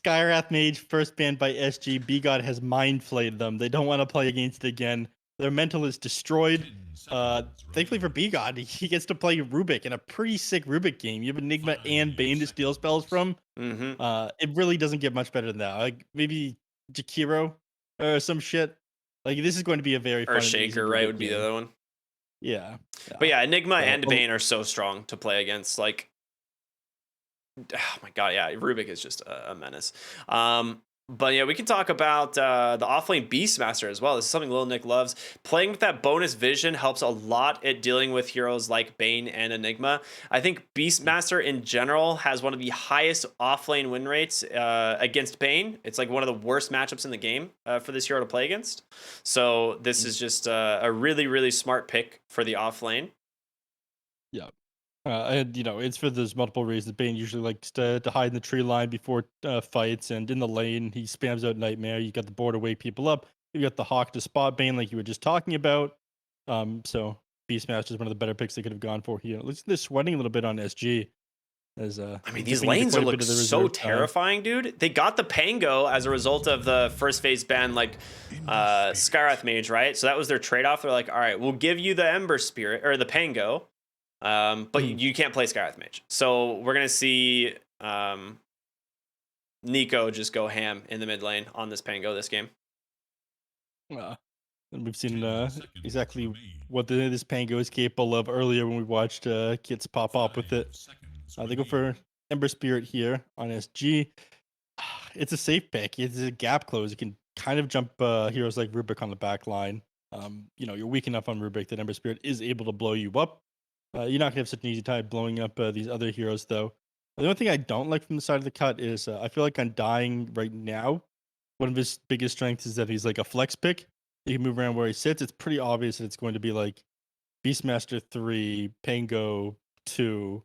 Skywrath Mage, first banned by SG. B-God has mind flayed them. They don't want to play against it again. Their mental is destroyed. Thankfully for B-God, he gets to play Rubik in a pretty sick Rubik game. You have Enigma and Bane to steal spells from. Mm-hmm. It really doesn't get much better than that. Like maybe Jakiro or some shit. Like this is going to be a very Or fun and easy Shaker, right, Rubik would be the game. other one. Yeah. But Yeah. yeah, Enigma So, and Bane are so strong to play against. Like, oh my god, yeah, Rubik is just a menace. But yeah, we can talk about the offlane Beastmaster as well. This is something Lil Nick loves. Playing with that bonus vision helps a lot at dealing with heroes like Bane and Enigma. I think Beastmaster in general has one of the highest offlane win rates against Bane. It's like one of the worst matchups in the game for this hero to play against. So this is just a really, really smart pick for the offlane. yeah. And it's for those multiple reasons. Bane usually likes to hide in the tree line before fights, and in the lane he spams out Nightmare. You got the board to wake people up. You got the Hawk to spot Bane, like you were just talking about. So Beastmaster is one of the better picks they could have gone for here. At least they're sweating a little bit on SG, as I mean, these dipping into lanes are quite a look bit of the so reserve time. terrifying, dude. They got the Pango as a result of the first phase ban, like Skywrath Mage, right? So that was their trade off. They're like, all right, we'll give you the Ember Spirit or the Pango, but Mhm. you can't play Skywrath Mage. So we're gonna see Nico just go ham in the mid lane on this Pango this game. Uh, and we've seen exactly what this Pango is capable of earlier when we watched Kits pop up with it. They go for Ember Spirit here on SG. It's a safe pick. It's a gap close. You can kind of jump heroes like Rubik on the back line. You're weak enough on Rubik that Ember Spirit is able to blow you up. You're not gonna have such an easy time blowing up these other heroes, though. The only thing I don't like from the side of the cut is I feel like Undying right now. One of his biggest strengths is that he's like a flex pick. He can move around where he sits. It's pretty obvious that it's going to be like Beastmaster 3, Pango 2,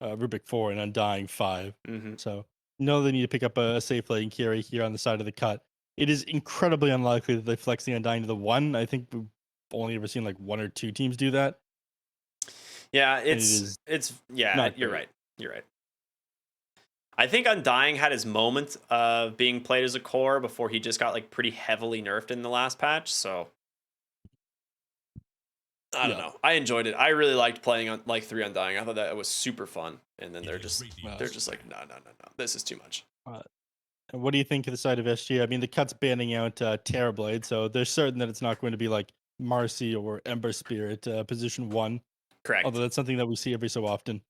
Rubik 4, and Undying 5. Mm-hmm. So, no, they need to pick up a safe lane carry here on the side of the cut. It is incredibly unlikely that they flex the Undying to the 1. I think we've only ever seen like 1 or 2 teams do that. Yeah, And it is it's yeah, not you're great. right. You're right. I think Undying had his moment of being played as a core before he just got like pretty heavily nerfed in the last patch. So I don't Yeah. know. I enjoyed it. I really liked playing on like 3 Undying. I thought that it was super fun. And then Uh, they're just like, no, no, no, no. This is too much. uh, and what do you think of the side of SG? I mean, the cut's banning out Terrorblade, so they're certain that it's not going to be like Marcy or Ember Spirit position 1. Although Correct. that's something that we see every so often.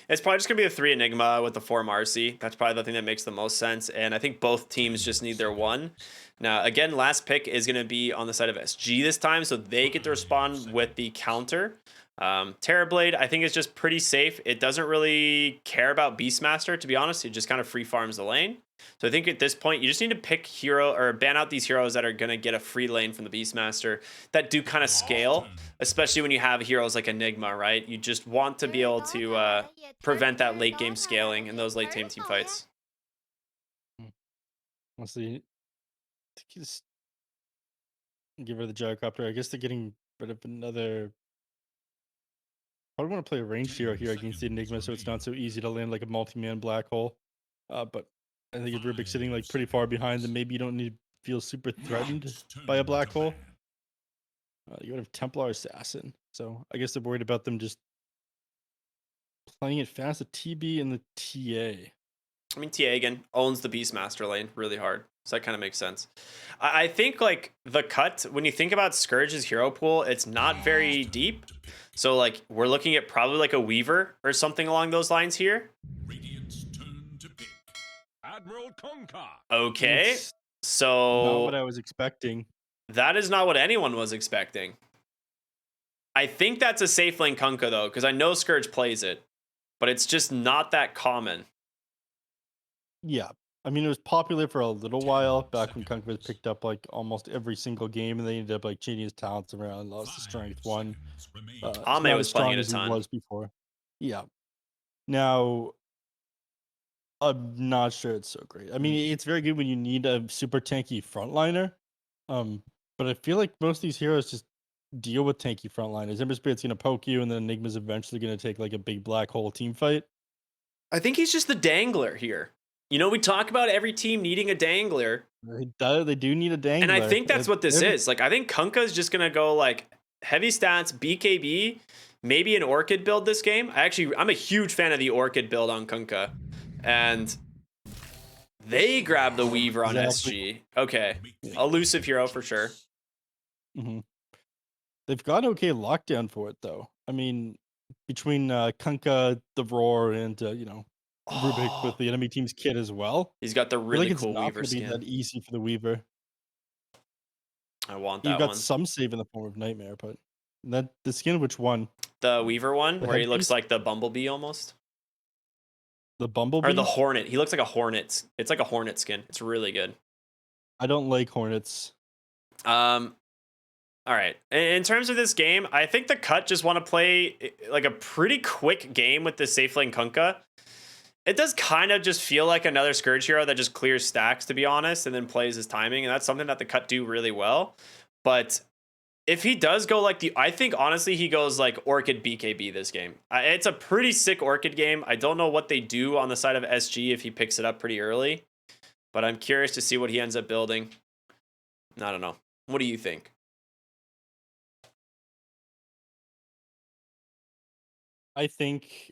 It's probably just gonna be a 3 Enigma with the 4 Marcy. That's probably the thing that makes the most sense. And I think both teams just need their one. Now, again, last pick is gonna be on the side of SG this time, so they get to respond with the counter. Terrorblade, I think, is just pretty safe. It doesn't really care about Beastmaster, to be honest. It just kind of free farms the lane. So I think at this point, you just need to pick hero or ban out these heroes that are going to get a free lane from the Beastmaster that do kind of scale, especially when you have heroes like Enigma, right? You just want to be able to prevent that late game scaling in those late game team fights. Mm. Let's see. Just give her the gyrocopter. I guess they're getting rid of another. Probably want to play a ranged hero here against the Enigma, so it's not so easy to land like a multi-man black hole. But I think if Rubik's sitting like pretty far behind, then maybe you don't need to feel super threatened by a black hole. You would have Templar Assassin, so I guess they're worried about them just playing it fast. The TB and the TA. I mean, TA again owns the Beastmaster lane really hard. So that kind of makes sense. I think like the cut, when you think about Scourge's hero pool, it's not very deep. So like we're looking at probably like a Weaver or something along those lines here. Radiant's turn to pick. Admiral Conker. Okay. It's not what So I was expecting. that is not what anyone was expecting. I think that's a safe lane Kunkka though, because I know Scourge plays it, but it's just not that common. Yeah. I mean, it was popular for a little while back when Kunk was picked up like almost every single game, and they ended up like changing his talents around, lost the strength one. It's Ame not was as playing strong it a as he ton. was before. Yeah. Now, I'm not sure it's so great. I mean, it's very good when you need a super tanky frontliner. Um, but I feel like most of these heroes just deal with tanky frontliners. Ember Spirit's gonna poke you, and then Enigma's eventually gonna take like a big black hole team fight. I think he's just the dangler here. You know, we talk about every team needing a dangler. They do need a dangler. And I think that's what this They're- is. Like, I think Kunkka is just going to go like heavy stats, BKB, maybe an Orchid build this game. I'm a huge fan of the Orchid build on Kunkka. And they grab the Weaver on SG. Okay. Elusive hero for sure. They've got okay lockdown for it, though. I mean, between Kunkka, the Roar, and, Rubik with the enemy team's kit as well. He's got the I feel really like it's cool not Weaver going to be skin. that easy for the Weaver. I want You've that got one. some save in the form of Nightmare, but the skin, which one? The Weaver one, The where he looks headpiece? like the Bumblebee almost. The Bumblebee? Or the Hornet. He looks like a Hornet. It's like a Hornet skin. It's really good. I don't like Hornets. All right. In terms of this game, I think the Cut just want to play like a pretty quick game with the safe lane Kunkka. It does kind of just feel like another Scourge hero that just clears stacks, to be honest, and then plays his timing, and that's something that the Cut do really well. But if he does go like I think honestly he goes like Orchid BKB this game. It's a pretty sick Orchid game. I don't know what they do on the side of SG if he picks it up pretty early, but I'm curious to see what he ends up building. I don't know. What do you think? I think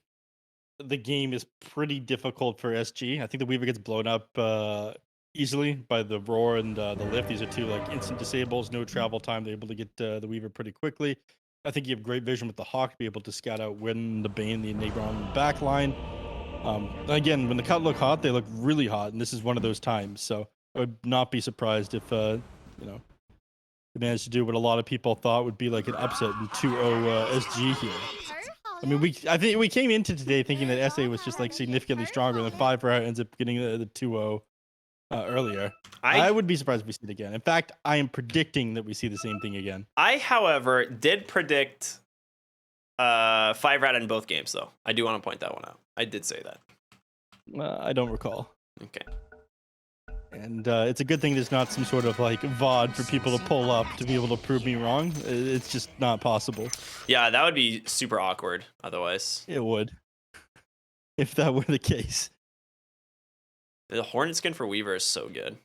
the game is pretty difficult for SG. I think the Weaver gets blown up easily by the Roar and the Lift. These are two like instant disables, no travel time. They're able to get the Weaver pretty quickly. I think you have great vision with the Hawk to be able to scout out Win, the Bane, the Enigma on the back line. Again, when the Cut look hot, they look really hot, and this is one of those times. So I would not be surprised if they managed to do what a lot of people thought would be like an upset in 2-0 SG here. I mean, I think we came into today thinking that SA was just like significantly stronger, and then 5 ends up getting the 2-0 earlier. I would be surprised if we see it again. In fact, I am predicting that we see the same thing again. I, however, did predict 5 in both games, though. I do want to point that one out. I did say that. I don't recall. Okay. And it's a good thing there's not some sort of like VOD for people to pull up to be able to prove me wrong. It's just not possible. Yeah, that would be super awkward otherwise. It would. If that were the case. The Hornet skin for Weaver is so good.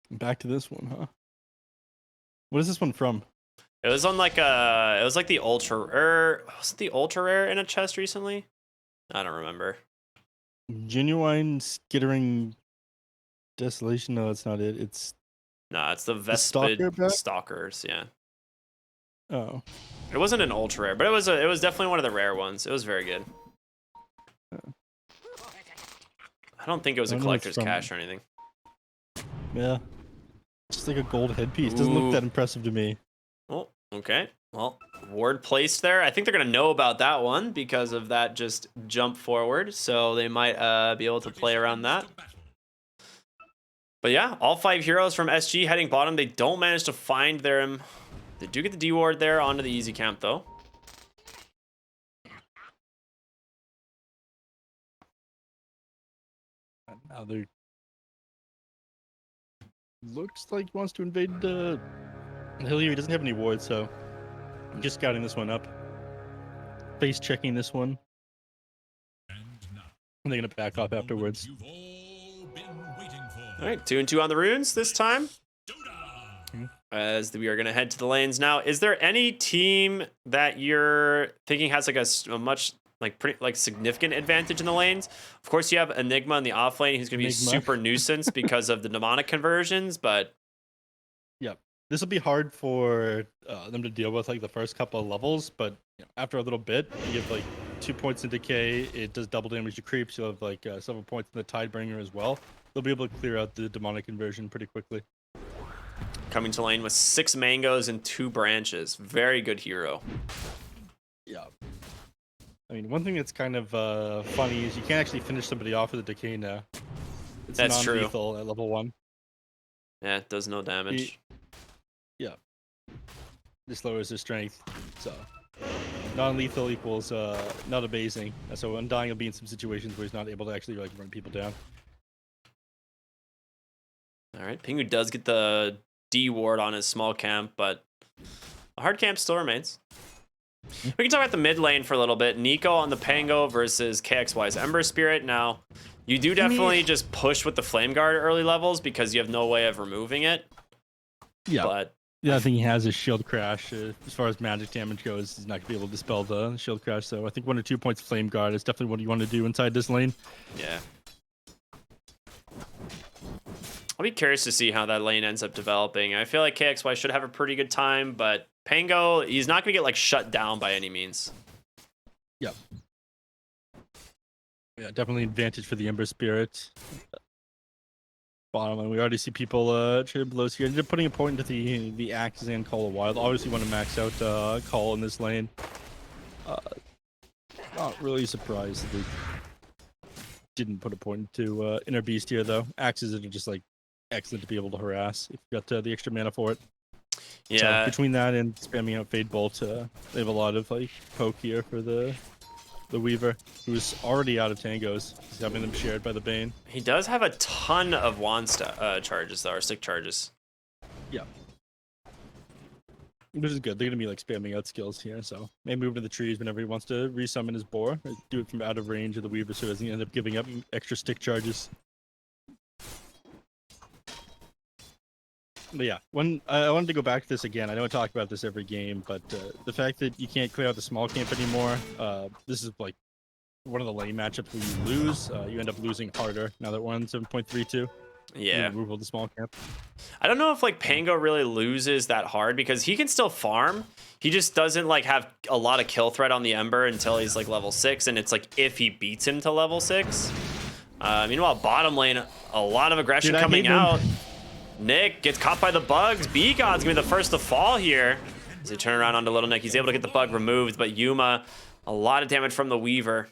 Back to this one, huh? What is this one from? It was on like it was like the ultra rare. Was it the ultra rare in a chest recently? I don't remember. Genuine skittering desolation. No, that's not it. It's it's the Vespid Stalker Stalkers. Yeah. Oh. It wasn't an ultra rare, but it was definitely one of the rare ones. It was very good. I don't think it was a collector's cache or anything. Yeah. Just like a gold headpiece. Doesn't look that impressive to me. Oh, okay. Well, ward placed there. I think they're going to know about that one because of that just jump forward. So they might be able to play around that. But yeah, all 5 heroes from SG heading bottom. They don't manage to find their... They do get the D ward there onto the easy camp, though. Now they're... Looks like he wants to invade the hill here. He doesn't have any wards, so I'm just scouting this one up. Face checking this one. And they're going to back off afterwards. All right, 2 and 2 on the runes this time. As we are going to head to the lanes now. Is there any team that you're thinking has like a much pretty significant advantage in the lanes? Of course, you have Enigma in the off lane. He's going to be a super nuisance because of the mnemonic conversions, but yep, this will be hard for them to deal with like the first couple of levels. But after a little bit, you have like 2 points in decay. It does double damage to creeps. You'll have like several points in the Tidebringer as well. They'll be able to clear out the demonic conversion pretty quickly. Coming to lane with 6 mangoes and 2 branches. Very good hero. Yeah. I mean, one thing that's kind of funny is you can't actually finish somebody off with a decay now. It's That's true. Non-lethal at level 1. Yeah, it does no damage. Yeah. This lowers their strength. So, non-lethal equals not amazing. So Undying will be in some situations where he's not able to actually like run people down. All right, Pingu does get the D ward on his small camp, but a hard camp still remains. We can talk about the mid lane for a little bit. Nico on the Pango versus KXY's Ember Spirit. Now, you do definitely just push with the Flame Guard early levels because you have no way of removing it. Yeah. But yeah, I think he has his shield crash. As far as magic damage goes, he's not going to be able to dispel the shield crash. So I think 1 or 2 points of Flame Guard is definitely what you want to do inside this lane. yeah. I'll be curious to see how that lane ends up developing. I feel like KXY should have a pretty good time, but Pango, he's not going to get like shut down by any means. Yeah. Yeah, definitely advantage for the Ember Spirit. Bottom line, we already see people trade blows here. They're putting a point into the Axe and Call of Wild. Obviously want to max out Call in this lane. Not really surprised that they didn't put a point into Inner Beast here, though. Axes are just like excellent to be able to harass if you got the extra mana for it. Yeah. So between that and spamming out Fade Bolt, they have a lot of like poke here for the Weaver, who's already out of tangos. He's having them shared by the Bane. He does have a ton of wand charges, though, or stick charges. Yeah. Which is good. They're going to be like spamming out skills here, so maybe move to the trees whenever he wants to resummon his boar. Or do it from out of range of the Weaver so he doesn't end up giving up extra stick charges. But yeah, I wanted to go back to this again. I know I talk about this every game, but the fact that you can't clear out the small camp anymore, this is like one of the lane matchups where you lose. You end up losing harder now that we're on 7.32. Yeah. Removal of the small camp. I don't know if like Pango really loses that hard because he can still farm. He just doesn't like have a lot of kill threat on the Ember until he's like level 6, and it's like if he beats him to level 6. Meanwhile, bottom lane, a lot of aggression coming out. Nick gets caught by the bugs. B-God's gonna be the first to fall here. As they turn around onto Little Nick, he's able to get the bug removed, but Yuma, a lot of damage from the Weaver.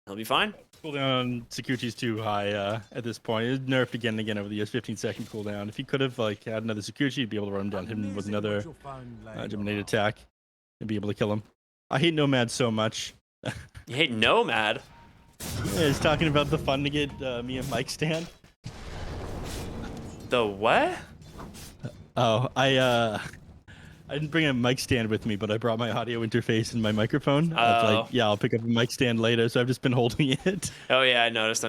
He'll be fine. Cooldown on Sakuchi's too high at this point. It's nerfed again and again over the years. 15-second cooldown. If he could have like had another Sakuchi, he'd be able to run down him with another Geminate attack and be able to kill him. I hate Nomad so much. You hate Nomad? Yeah, he's talking about the fun to get me a mic stand. The what? Oh, I didn't bring a mic stand with me, but I brought my audio interface and my microphone. It's like, yeah, I'll pick up a mic stand later, so I've just been holding it. Oh yeah, I noticed.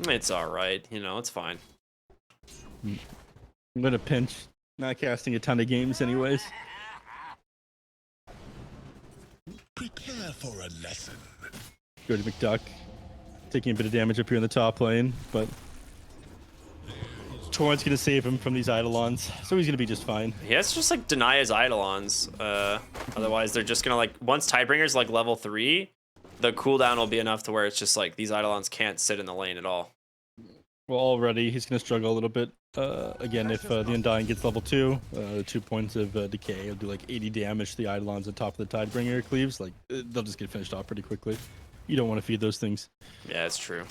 It's all right, you know, it's fine. I'm gonna pinch. Not casting a ton of games anyways. Prepare for a lesson. Go to McDuck. Taking a bit of damage up here in the top lane, but Torrent's gonna save him from these Eidolons, so he's gonna be just fine. He has to just like deny his Eidolons. Otherwise, they're just gonna like once Tidebringer's like level 3, the cooldown will be enough to where it's just like these Eidolons can't sit in the lane at all. Well, already he's gonna struggle a little bit. Again, if the Undying gets level 2, 2 points of decay, it'll do like 80 damage to the Eidolons on top of the Tidebringer cleaves. Like they'll just get finished off pretty quickly. You don't want to feed those things. Yeah, it's true.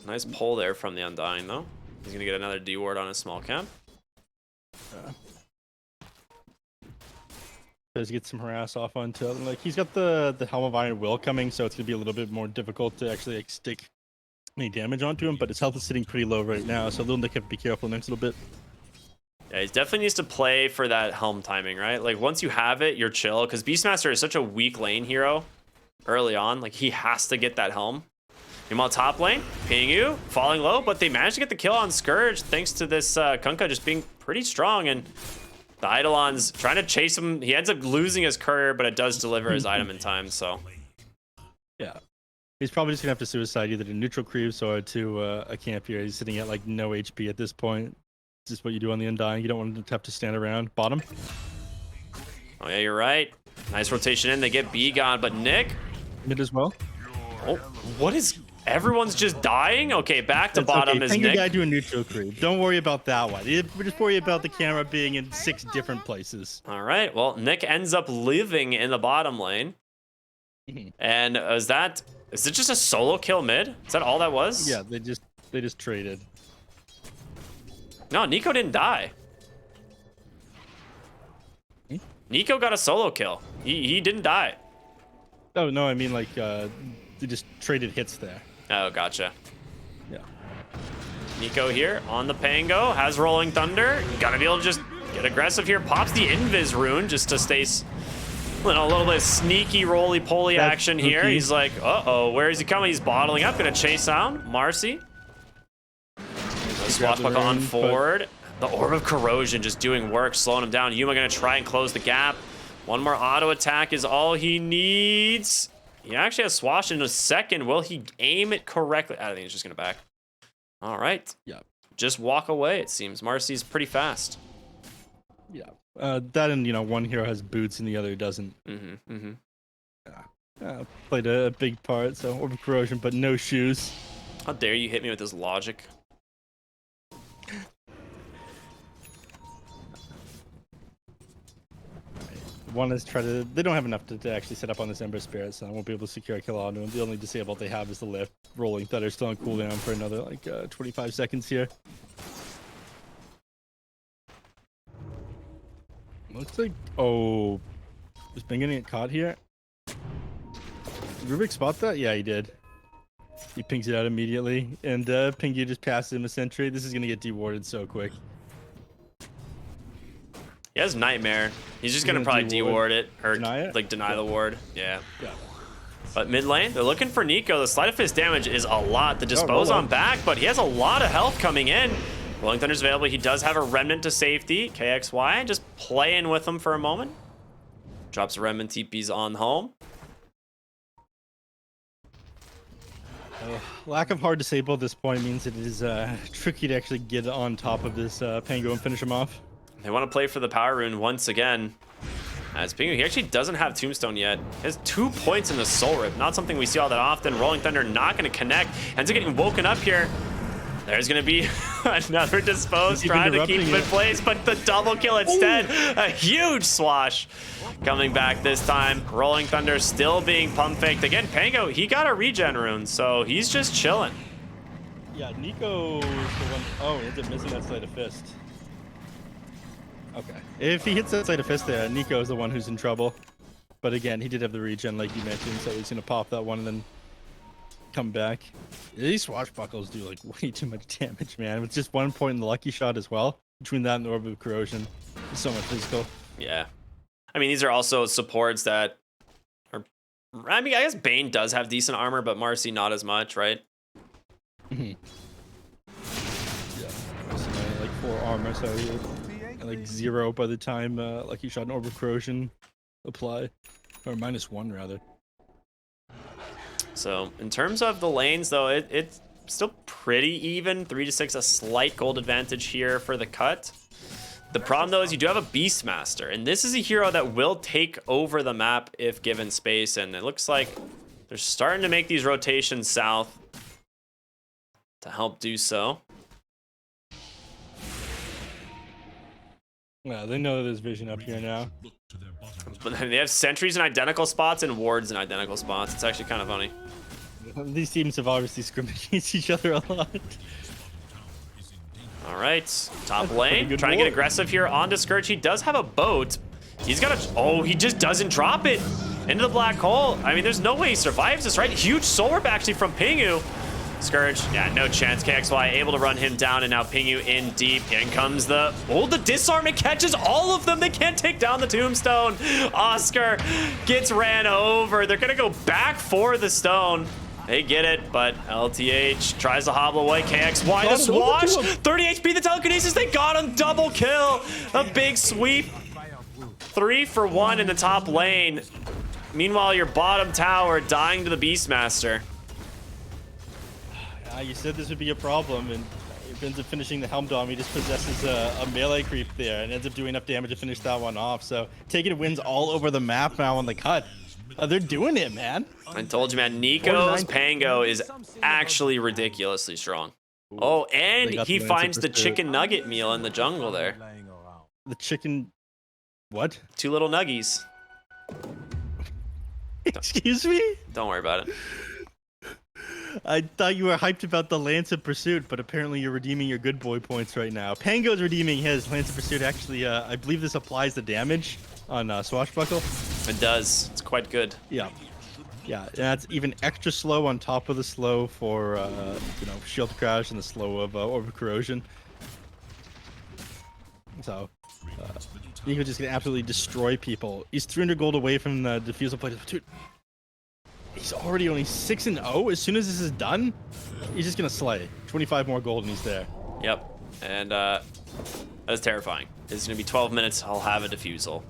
Nice pull there from the Undying, though. He's gonna get another D ward on his small camp. Does get some harass off onto like he's got the Helm of Iron Will coming, so it's gonna be a little bit more difficult to actually like stick any damage onto him. But his health is sitting pretty low right now, so Little Nick have to be careful next little bit. Yeah, he definitely needs to play for that helm timing, right? Like once you have it, you're chill because Beastmaster is such a weak lane hero early on. Like he has to get that helm. Meanwhile, top lane, Pingu falling low, but they managed to get the kill on Scourge thanks to this Kunkka just being pretty strong, and the Eidolons trying to chase him. He ends up losing his courier, but it does deliver his item in time. So yeah, he's probably just gonna have to suicide either to neutral creeps or to a camp here. He's sitting at like no HP at this point. This is what you do on the Undying. You don't want him to have to stand around. Bottom. Oh yeah, you're right. Nice rotation in. They get B gone, but Nick. Mid as well. Oh, what is? Everyone's just dying? Okay, back to bottom okay. is Nick. Nick. Guy do a neutral creep. Don't worry about that one. Just worry about the camera being in 6 different places. All right. Well, Nick ends up living in the bottom lane. And is it just a solo kill mid? Is that all that was? Yeah, they just traded. No, Nico didn't die. Nico got a solo kill. He didn't die. Oh no, I mean like they just traded hits there. Oh, gotcha. Yeah. Nico here on the Pango, has Rolling Thunder. Gotta be able to just get aggressive here. Pops the Invis rune just to stay a little bit of sneaky roly-poly action here. He's like, uh-oh, where is he coming? He's bottling up, gonna chase down Marcy. Swashbuckle on forward. The Orb of Corrosion just doing work, slowing him down. Yuma gonna try and close the gap. One more auto attack is all he needs. He actually has Swash in a second. Will he aim it correctly? I think he's just gonna back. All right. Yeah. Just walk away, it seems. Marcy's pretty fast. Yeah. That and, you know, one hero has boots and the other doesn't. Played a big part, so Orb of Corrosion, but no shoes. How dare you hit me with this logic? One is try to. They don't have enough to actually set up on this Ember Spirit, so I won't be able to secure a kill onto him. The only disabled they have is the lift. Rolling Thunder still on cooldown for another like 25 seconds here. Looks like. Oh, is Bing gonna get caught here? Did Rubik spot that? Yeah, he did. He pings it out immediately, and Pingy just passes him a sentry. This is gonna get dewarded so quick. He has Nightmare. He's just gonna probably deward it or like deny the ward. Yeah. But mid lane, they're looking for Nico. The sleight of fist damage is a lot. The dispose on back, but he has a lot of health coming in. Rolling Thunder's available. He does have a remnant to safety. KXY just playing with him for a moment. Drops a remnant, TP's on home. Lack of hard disable at this point means it is tricky to actually get on top of this Pango and finish him off. They want to play for the power rune once again. As Pingu, he actually doesn't have Tombstone yet. He has 2 points in the Soul Rip. Not something we see all that often. Rolling Thunder not going to connect. Ends up getting woken up here. There's going to be another dispose trying to keep him in place, but the double kill instead. A huge swash coming back this time. Rolling Thunder still being pump faked. Again, Pango, he got a regen rune, so he's just chilling. Yeah, Nico is the one. Oh, he ends up missing that sleight of fist. Okay. If he hits that sleight of fist there, Nico is the one who's in trouble. But again, he did have the regen like you mentioned, so he's gonna pop that one and then come back. These swashbuckles do like way too much damage, man. With just 1 point in the lucky shot as well. Between that and the Orb of Corrosion, it's so much physical. Yeah. I mean, these are also supports that are. I mean, I guess Bane does have decent armor, but Marcy not as much, right? Yeah. Like 4 armor, so he like 0 by the time Lucky Shot and Orb of Corrosion apply. Or -1 rather. So in terms of the lanes though, it's still pretty even. 3 to 6, a slight gold advantage here for the cut. The problem though is you do have a Beastmaster, and this is a hero that will take over the map if given space, and it looks like they're starting to make these rotations south to help do so. Yeah, they know there's vision up here now. But they have sentries in identical spots and wards in identical spots. It's actually kind of funny. These teams have obviously scrimmaged against each other a lot. All right, top lane, trying to get aggressive here onto Scourge. He does have a boat. He's got a, oh, he just doesn't drop it into the black hole. I mean, there's no way he survives this, right? Huge soul rip actually from Pingu. Scourge, yeah, no chance. KXY able to run him down, and now Pingu in deep. In comes the, oh, the disarm. It catches all of them. They can't take down the tombstone. Oscar gets ran over. They're gonna go back for the stone. They get it, but LTH tries to hobble away. KXY the swash. 30 HP, the telekinesis. They got him. Double kill. A big sweep. 3 for 1 in the top lane. Meanwhile, your bottom tower dying to the Beastmaster. You said this would be a problem, and it ends up finishing the Helm Dom. He just possesses a melee creep there and ends up doing enough damage to finish that one off. So taking wins all over the map now on the cut. They're doing it, man. I told you, man. Nico's Pango is actually ridiculously strong. Oh, and he finds the chicken nugget meal in the jungle there. The chicken... What? 2 little nuggies. Excuse me? Don't worry about it. I thought you were hyped about the Lance of Pursuit, but apparently you're redeeming your good boy points right now. Pango's redeeming his. Lance of Pursuit actually, I believe this applies the damage on Swashbuckle. It does. It's quite good. Yeah. Yeah, that's even extra slow on top of the slow for shield crash and the slow of orb corrosion. So Nico's just gonna absolutely destroy people. He's 300 gold away from the defusal plate. Dude, he's already only 6-0. As soon as this is done, he's just gonna slay. 25 more gold and he's there. Yep, and that's terrifying. It's gonna be 12 minutes. I'll have a defusal.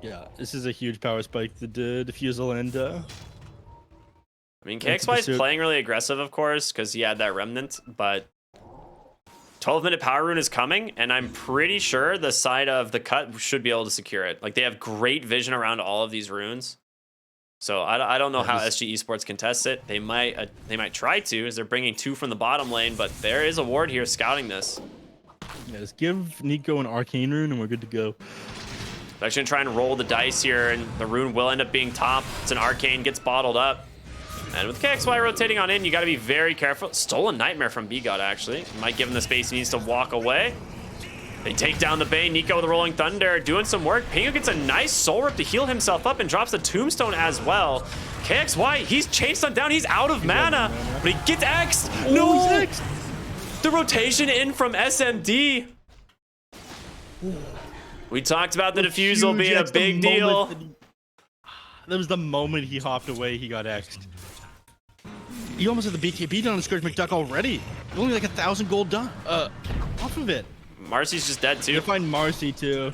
Yeah, this is a huge power spike. The defusal and I mean, KXY is playing really aggressive, of course, because he had that remnant, but 12-minute power rune is coming, and I'm pretty sure the side of the cut should be able to secure it. Like, they have great vision around all of these runes. So I don't know how SG Esports contests it. They might try to, as they're bringing 2 from the bottom lane, but there is a ward here scouting this. Yeah, just give Nico an arcane rune and we're good to go. They're actually gonna try and roll the dice here, and the rune will end up being top. It's an arcane, gets bottled up. And with KXY rotating on in, you gotta be very careful. Stolen Nightmare from B-God, actually. Might give him the space he needs to walk away. They take down the Bay. Nico with the Rolling Thunder doing some work. Pingu gets a nice soul rip to heal himself up and drops the Tombstone as well. KXY, he's chased on down. He's out of mana, but he gets X'd. No! He's The rotation in from SMD. We talked about the defusal being a big deal. That was the moment he hopped away, he got X'd. He almost had the BKB done on Scourge McDuck already. Only like 1,000 gold done off of it. Marcy's just dead too. You find Marcy too.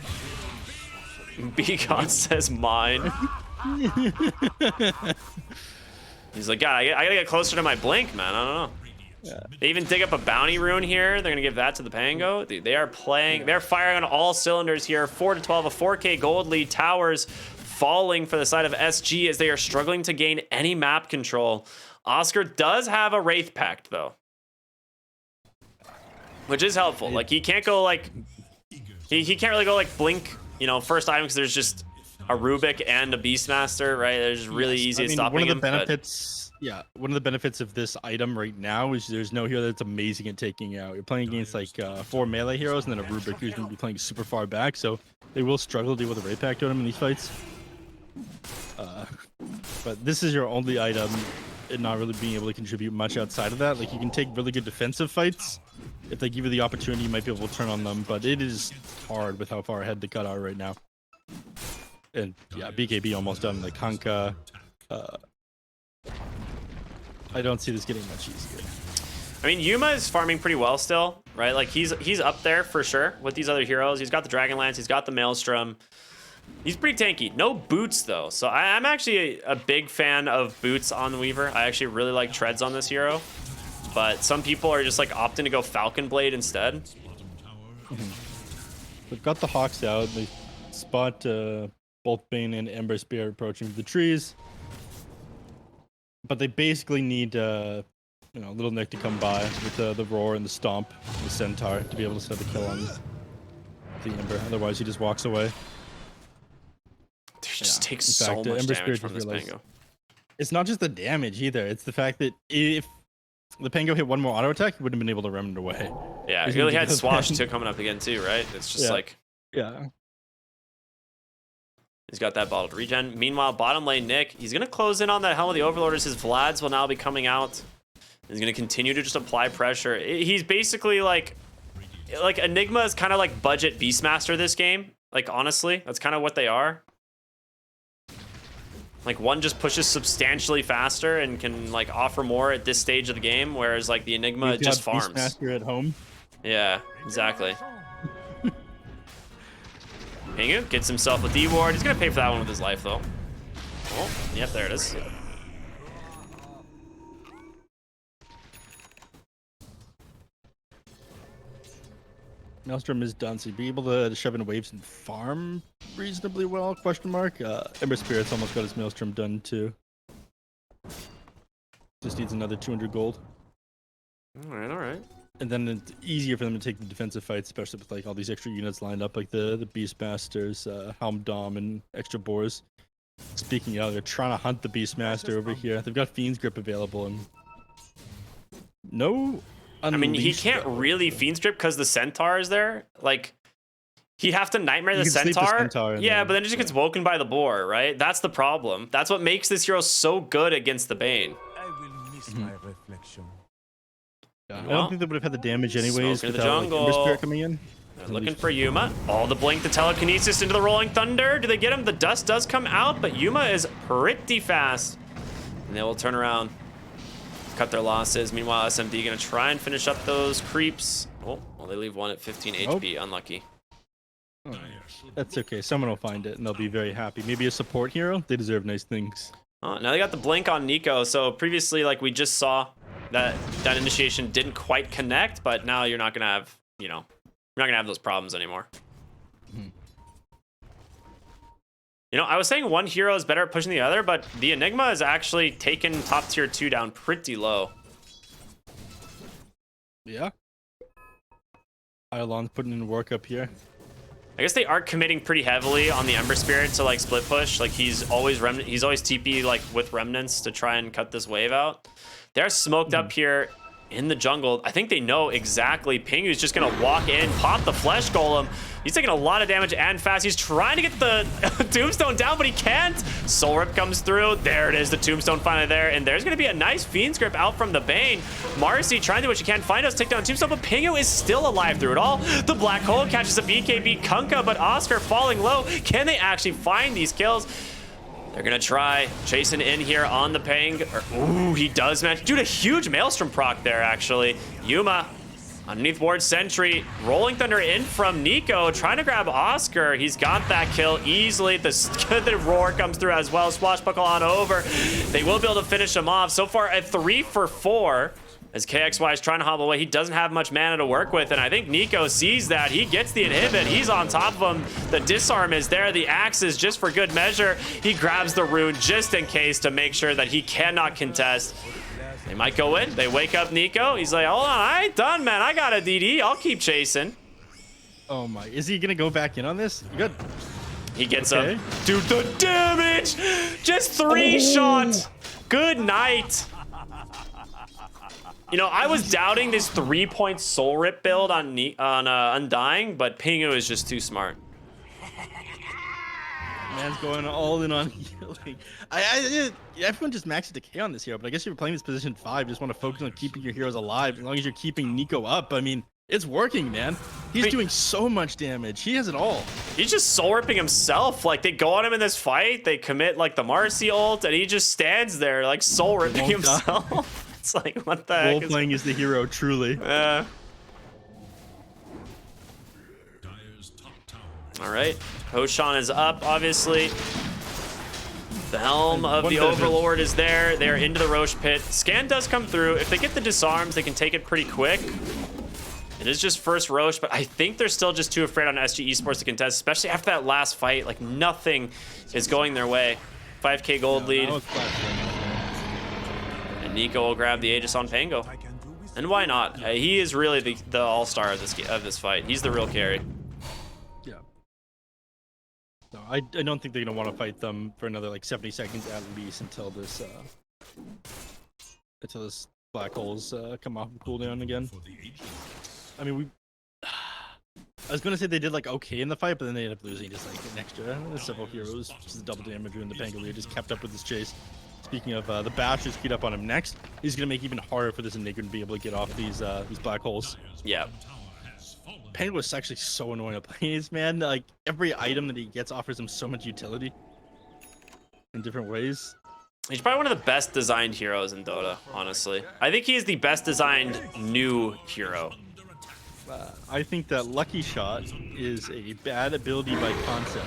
B-God says mine. He's like, God, I gotta get closer to my blink, man. I don't know. Yeah. They even dig up a bounty rune here. They're gonna give that to the Pango. They are playing. They're firing on all cylinders here. 4-12, a 4K gold lead. Towers falling for the side of SG as they are struggling to gain any map control. Oscar does have a Wraith Pact though, which is helpful. Like he can't go like he can't really go like blink, you know, first item because there's just a Rubik and a Beastmaster, right? They're just really easy at stopping one of the him. benefits, one of the benefits of this item right now is there's no hero that's amazing at taking out. You're playing against like 4 melee heroes and then a Rubik who's going to be playing super far back, so they will struggle to deal with a Wraith Pact on him in these fights. But this is your only item and not really being able to contribute much outside of that. Like you can take really good defensive fights. If they give you the opportunity, you might be able to turn on them, but it is hard with how far ahead the cut are right now. And yeah, BKB almost done. Like Hanka, I don't see this getting much easier. I mean, Yuma is farming pretty well still, right? Like he's up there for sure with these other heroes. He's got the Dragonlance, he's got the Maelstrom. He's pretty tanky. No boots though, so I'm actually a big fan of boots on the Weaver. I actually really like treads on this hero, but some people are just like opting to go Falcon Blade instead. They've got the Hawks out. They spot both Bane and Ember Spear approaching the trees, but they basically need Little Nick to come by with the Roar and the Stomp, the Centaur, to be able to set the kill on the Ember. Otherwise, he just walks away. Dude, just takes so much damage from this Pango. It's not just the damage either. It's the fact that if the Pango hit one more auto attack, he wouldn't have been able to remnant away. Yeah, he really had Swash too coming up again too, right? It's just like... Yeah. He's got that bottled regen. Meanwhile, bottom lane Nick, he's going to close in on that Helm of the Overlorders. His Vlads will now be coming out. He's going to continue to just apply pressure. He's basically like Enigma is kind of like budget Beastmaster this game. Like, honestly, that's kind of what they are. Like, one just pushes substantially faster and can like offer more at this stage of the game, whereas like the Enigma just farms. Beastmaster at home. Yeah, exactly. Pingu gets himself a D-Ward. He's going to pay for that one with his life, though. Oh, yep, there it is. Maelstrom is done, so you'd be able to shove in waves and farm reasonably well, question mark. Ember Spirit's almost got his Maelstrom done, too. Just needs another 200 gold. All right. And then it's easier for them to take the defensive fights, especially with like all these extra units lined up, like the Beastmasters, Helm Dom, and extra boars. Speaking of, they're trying to hunt the Beastmaster over here. They've got Fiend's Grip available, and no. I mean, he can't really Fiend's Grip because the Centaur is there. Like, He'd have to Nightmare You the can sleep the Centaur. Centaur and Yeah, then- but then it just gets woken by the boar, right? That's the problem. That's what makes this hero so good against the Bane. I will miss my reflection. Yeah, I Well, don't think they would have had the damage anyways smoke in the without like, Ember jungle. Spirit coming in. They're looking for Yuma. Oh, the blink, the telekinesis into the rolling thunder. Do they get him? The dust does come out, but Yuma is pretty fast. And they will turn around, cut their losses. Meanwhile, SMD gonna try and finish up those creeps. Oh, well, they leave one at 15 HP. Unlucky. Oh, that's okay. Someone will find it and they'll be very happy. Maybe a support hero. They deserve nice things. Oh, now they got the blink on Nico. So previously, like we just saw, that initiation didn't quite connect, but now you're not gonna have, you know, you're not gonna have those problems anymore. You know, I was saying one hero is better at pushing the other, but the Enigma has actually taken top tier 2 down pretty low. Yeah. Iolon's putting in work up here. I guess they are committing pretty heavily on the Ember Spirit to like split push. Like he's always TP like with remnants to try and cut this wave out. They're smoked up here in the jungle. I think they know exactly. Pingu's just gonna walk in, pop the flesh golem. He's taking a lot of damage and fast. He's trying to get the tombstone down, but he can't. Soul Rip comes through. There it is, the tombstone finally there. And there's gonna be a nice Fiend's Grip out from the Bane. Marcy trying to do what she can, find us, take down tombstone, but Pingu is still alive through it all. The Black Hole catches a BKB Kunkka, but Oscar falling low. Can they actually find these kills? They're gonna try chasing in here on the Pang. Ooh, he does match. Dude, a huge Maelstrom proc there, actually. Yuma underneath Ward Sentry. Rolling Thunder in from Nico, trying to grab Oscar. He's got that kill easily. The roar comes through as well. Swashbuckle on over. They will be able to finish him off. So far, a 3 for 4. As KXY is trying to hobble away, he doesn't have much mana to work with, and I think Nico sees that. He gets the inhibit. He's on top of him. The disarm is there. The axe is just for good measure. He grabs the rune just in case to make sure that he cannot contest. They might go in. They wake up Nico. He's like, hold on, I ain't done, man. I got a DD. I'll keep chasing. Oh my, is he gonna go back in on this? Good. He gets Okay. up. Dude, the damage! Just 3 shots. Good night. You know, I was doubting this 3-point Soul Rip build on Undying, but Pingu is just too smart. Man's going all in on healing. Everyone just maxes decay on this hero, but I guess if you're playing this position 5, just want to focus on keeping your heroes alive. As long as you're keeping Nico up, I mean, it's working, man. He's doing so much damage. He has it all. He's just soul ripping himself. Like, they go on him in this fight, they commit like the Marcy ult, and he just stands there like soul ripping Won't die. himself. It's like, what the heck? Role playing is the hero, truly. Dyer's top tower. All right, Hoshan is up, obviously. The helm of One the benefit. Overlord is there. They're into the Roche pit. Scan does come through. If they get the disarms, they can take it pretty quick. It is just first Roche, but I think they're still just too afraid on SG Esports to contest, especially after that last fight. Like, nothing is going their way. 5k gold lead. Now it's platform. And Nico will grab the Aegis on Pango. And why not? He is really the all-star of this fight. He's the real carry. Yeah. No, I don't think they're gonna want to fight them for another like 70 seconds at least until this black holes come off of cooldown again. For the ages. I mean, I was gonna say they did like okay in the fight, but then they ended up losing just like an extra several heroes, just double damage, and the Pangolier just kept up with this chase. Speaking of, the Bash is keyed up on him next. He's gonna make it even harder for this Enigma to be able to get off these black holes. Yeah. Tower has fallen. Pangolier is actually so annoying to play as, man. Like every item that he gets offers him so much utility in different ways. He's probably one of the best designed heroes in Dota, honestly. I think he is the best designed new hero. I think that Lucky Shot is a bad ability by concept.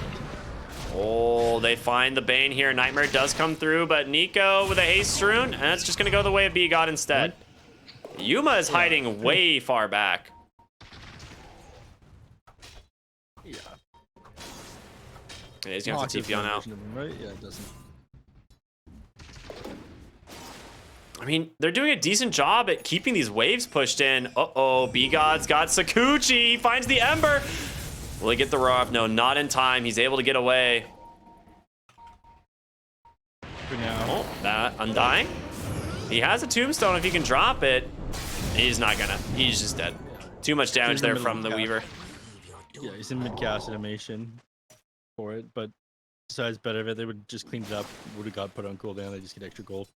Oh, they find the Bane here. Nightmare does come through, but Nico with a haste rune, and it's just gonna go the way of B-God instead. Yuma is hiding way far back. Yeah. Yeah, he's gonna have to Hawk is TP on one out. version of him, right? Yeah, it doesn't. I mean, they're doing a decent job at keeping these waves pushed in. Uh-oh, B-God's got Sakuchi. He finds the Ember. Will he get the roar off? No, not in time. He's able to get away. For now. Oh, that Undying. He has a tombstone if he can drop it. He's not gonna. He's just dead. Too much damage there from the Weaver. Yeah, he's in mid-cast animation for it, but besides better of it, they would just clean it up. Would have got put on cooldown. They just get extra gold.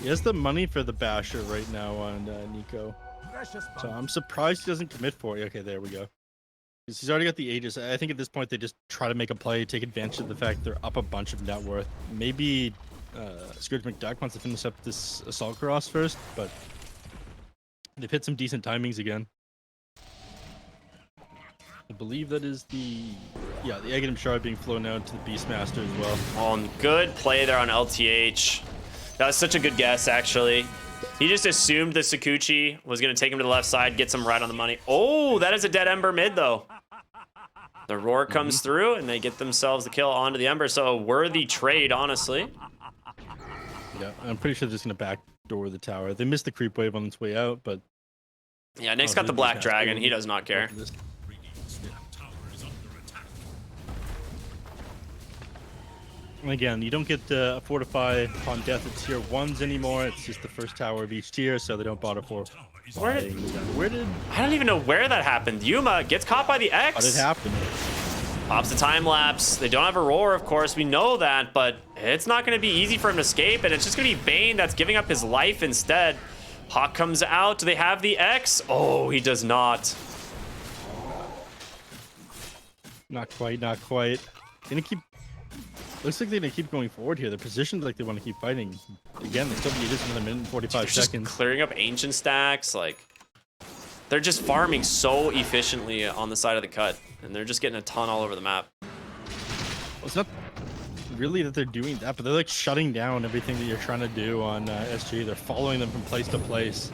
He has the money for the basher right now on Nico, Precious so bond. I'm surprised he doesn't commit for it. Okay, there we go. He's already got the Aegis. I think at this point they just try to make a play, take advantage of the fact they're up a bunch of net worth. Maybe Scourge McDuck wants to finish up this Assault Cross first, but they've hit some decent timings again. I believe that is the Aghanim Shard being flown out to the Beastmaster as well. Oh, good play there on LTH. That was such a good guess, actually. He just assumed the Sakuchi was going to take him to the left side, get some right on the money. Oh, that is a dead Ember mid, though. The Roar comes through, and they get themselves the kill onto the Ember, so a worthy trade, honestly. Yeah, I'm pretty sure they're just going to backdoor the tower. They missed the creep wave on its way out, but... Yeah, Nick's got the Black Dragon. He does not care. And again, you don't get a fortify upon death at tier 1s anymore. It's just the first tower of each tier, so they don't bother for. Where did I don't even know where that happened. Yuma gets caught by the X. How did it happen? Pops the time lapse. They don't have a roar, of course. We know that, but it's not going to be easy for him to escape, and it's just going to be Bane that's giving up his life instead. Hawk comes out. Do they have the X? Oh, he does not. Not quite, not quite. Gonna keep. Looks like they're gonna keep going forward here. They're positioned like they want to keep fighting. Again, they still need just another minute and 45 They're just seconds. clearing up ancient stacks. Like, they're just farming so efficiently on the side of the cut, and they're just getting a ton all over the map. Well, it's not really that they're doing that, but they're like shutting down everything that you're trying to do on SG. They're following them from place to place.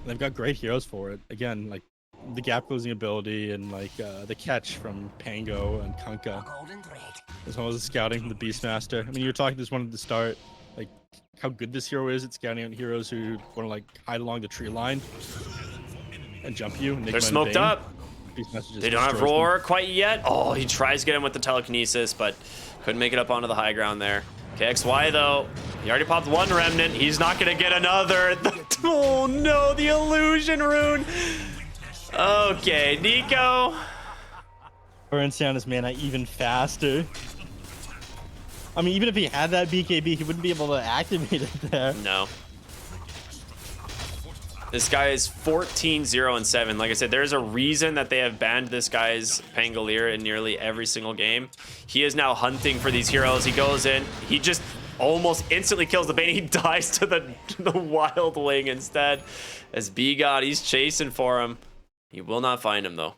And they've got great heroes for it. Again, like the gap closing ability and like the catch from Pango and Kunkka, as well as the scouting from the Beastmaster. I mean, you were talking this one at the start, like how good this hero is at scouting out heroes who want to like hide along the tree line and jump you. They're smoked up. They don't have roar quite yet. Oh, he tries to get him with the telekinesis, but couldn't make it up onto the high ground there. KXY though, he already popped one remnant. He's not gonna get another. Oh no, the illusion rune. Okay, Nico. Burns down his mana even faster. I mean, even if he had that BKB, he wouldn't be able to activate it there. No. This guy is 14-0-7. Like I said, there's a reason that they have banned this guy's Pangolier in nearly every single game. He is now hunting for these heroes. He goes in. He just almost instantly kills the Bane. He dies to the Wild Wing instead. As B-God, he's chasing for him. He will not find him, though.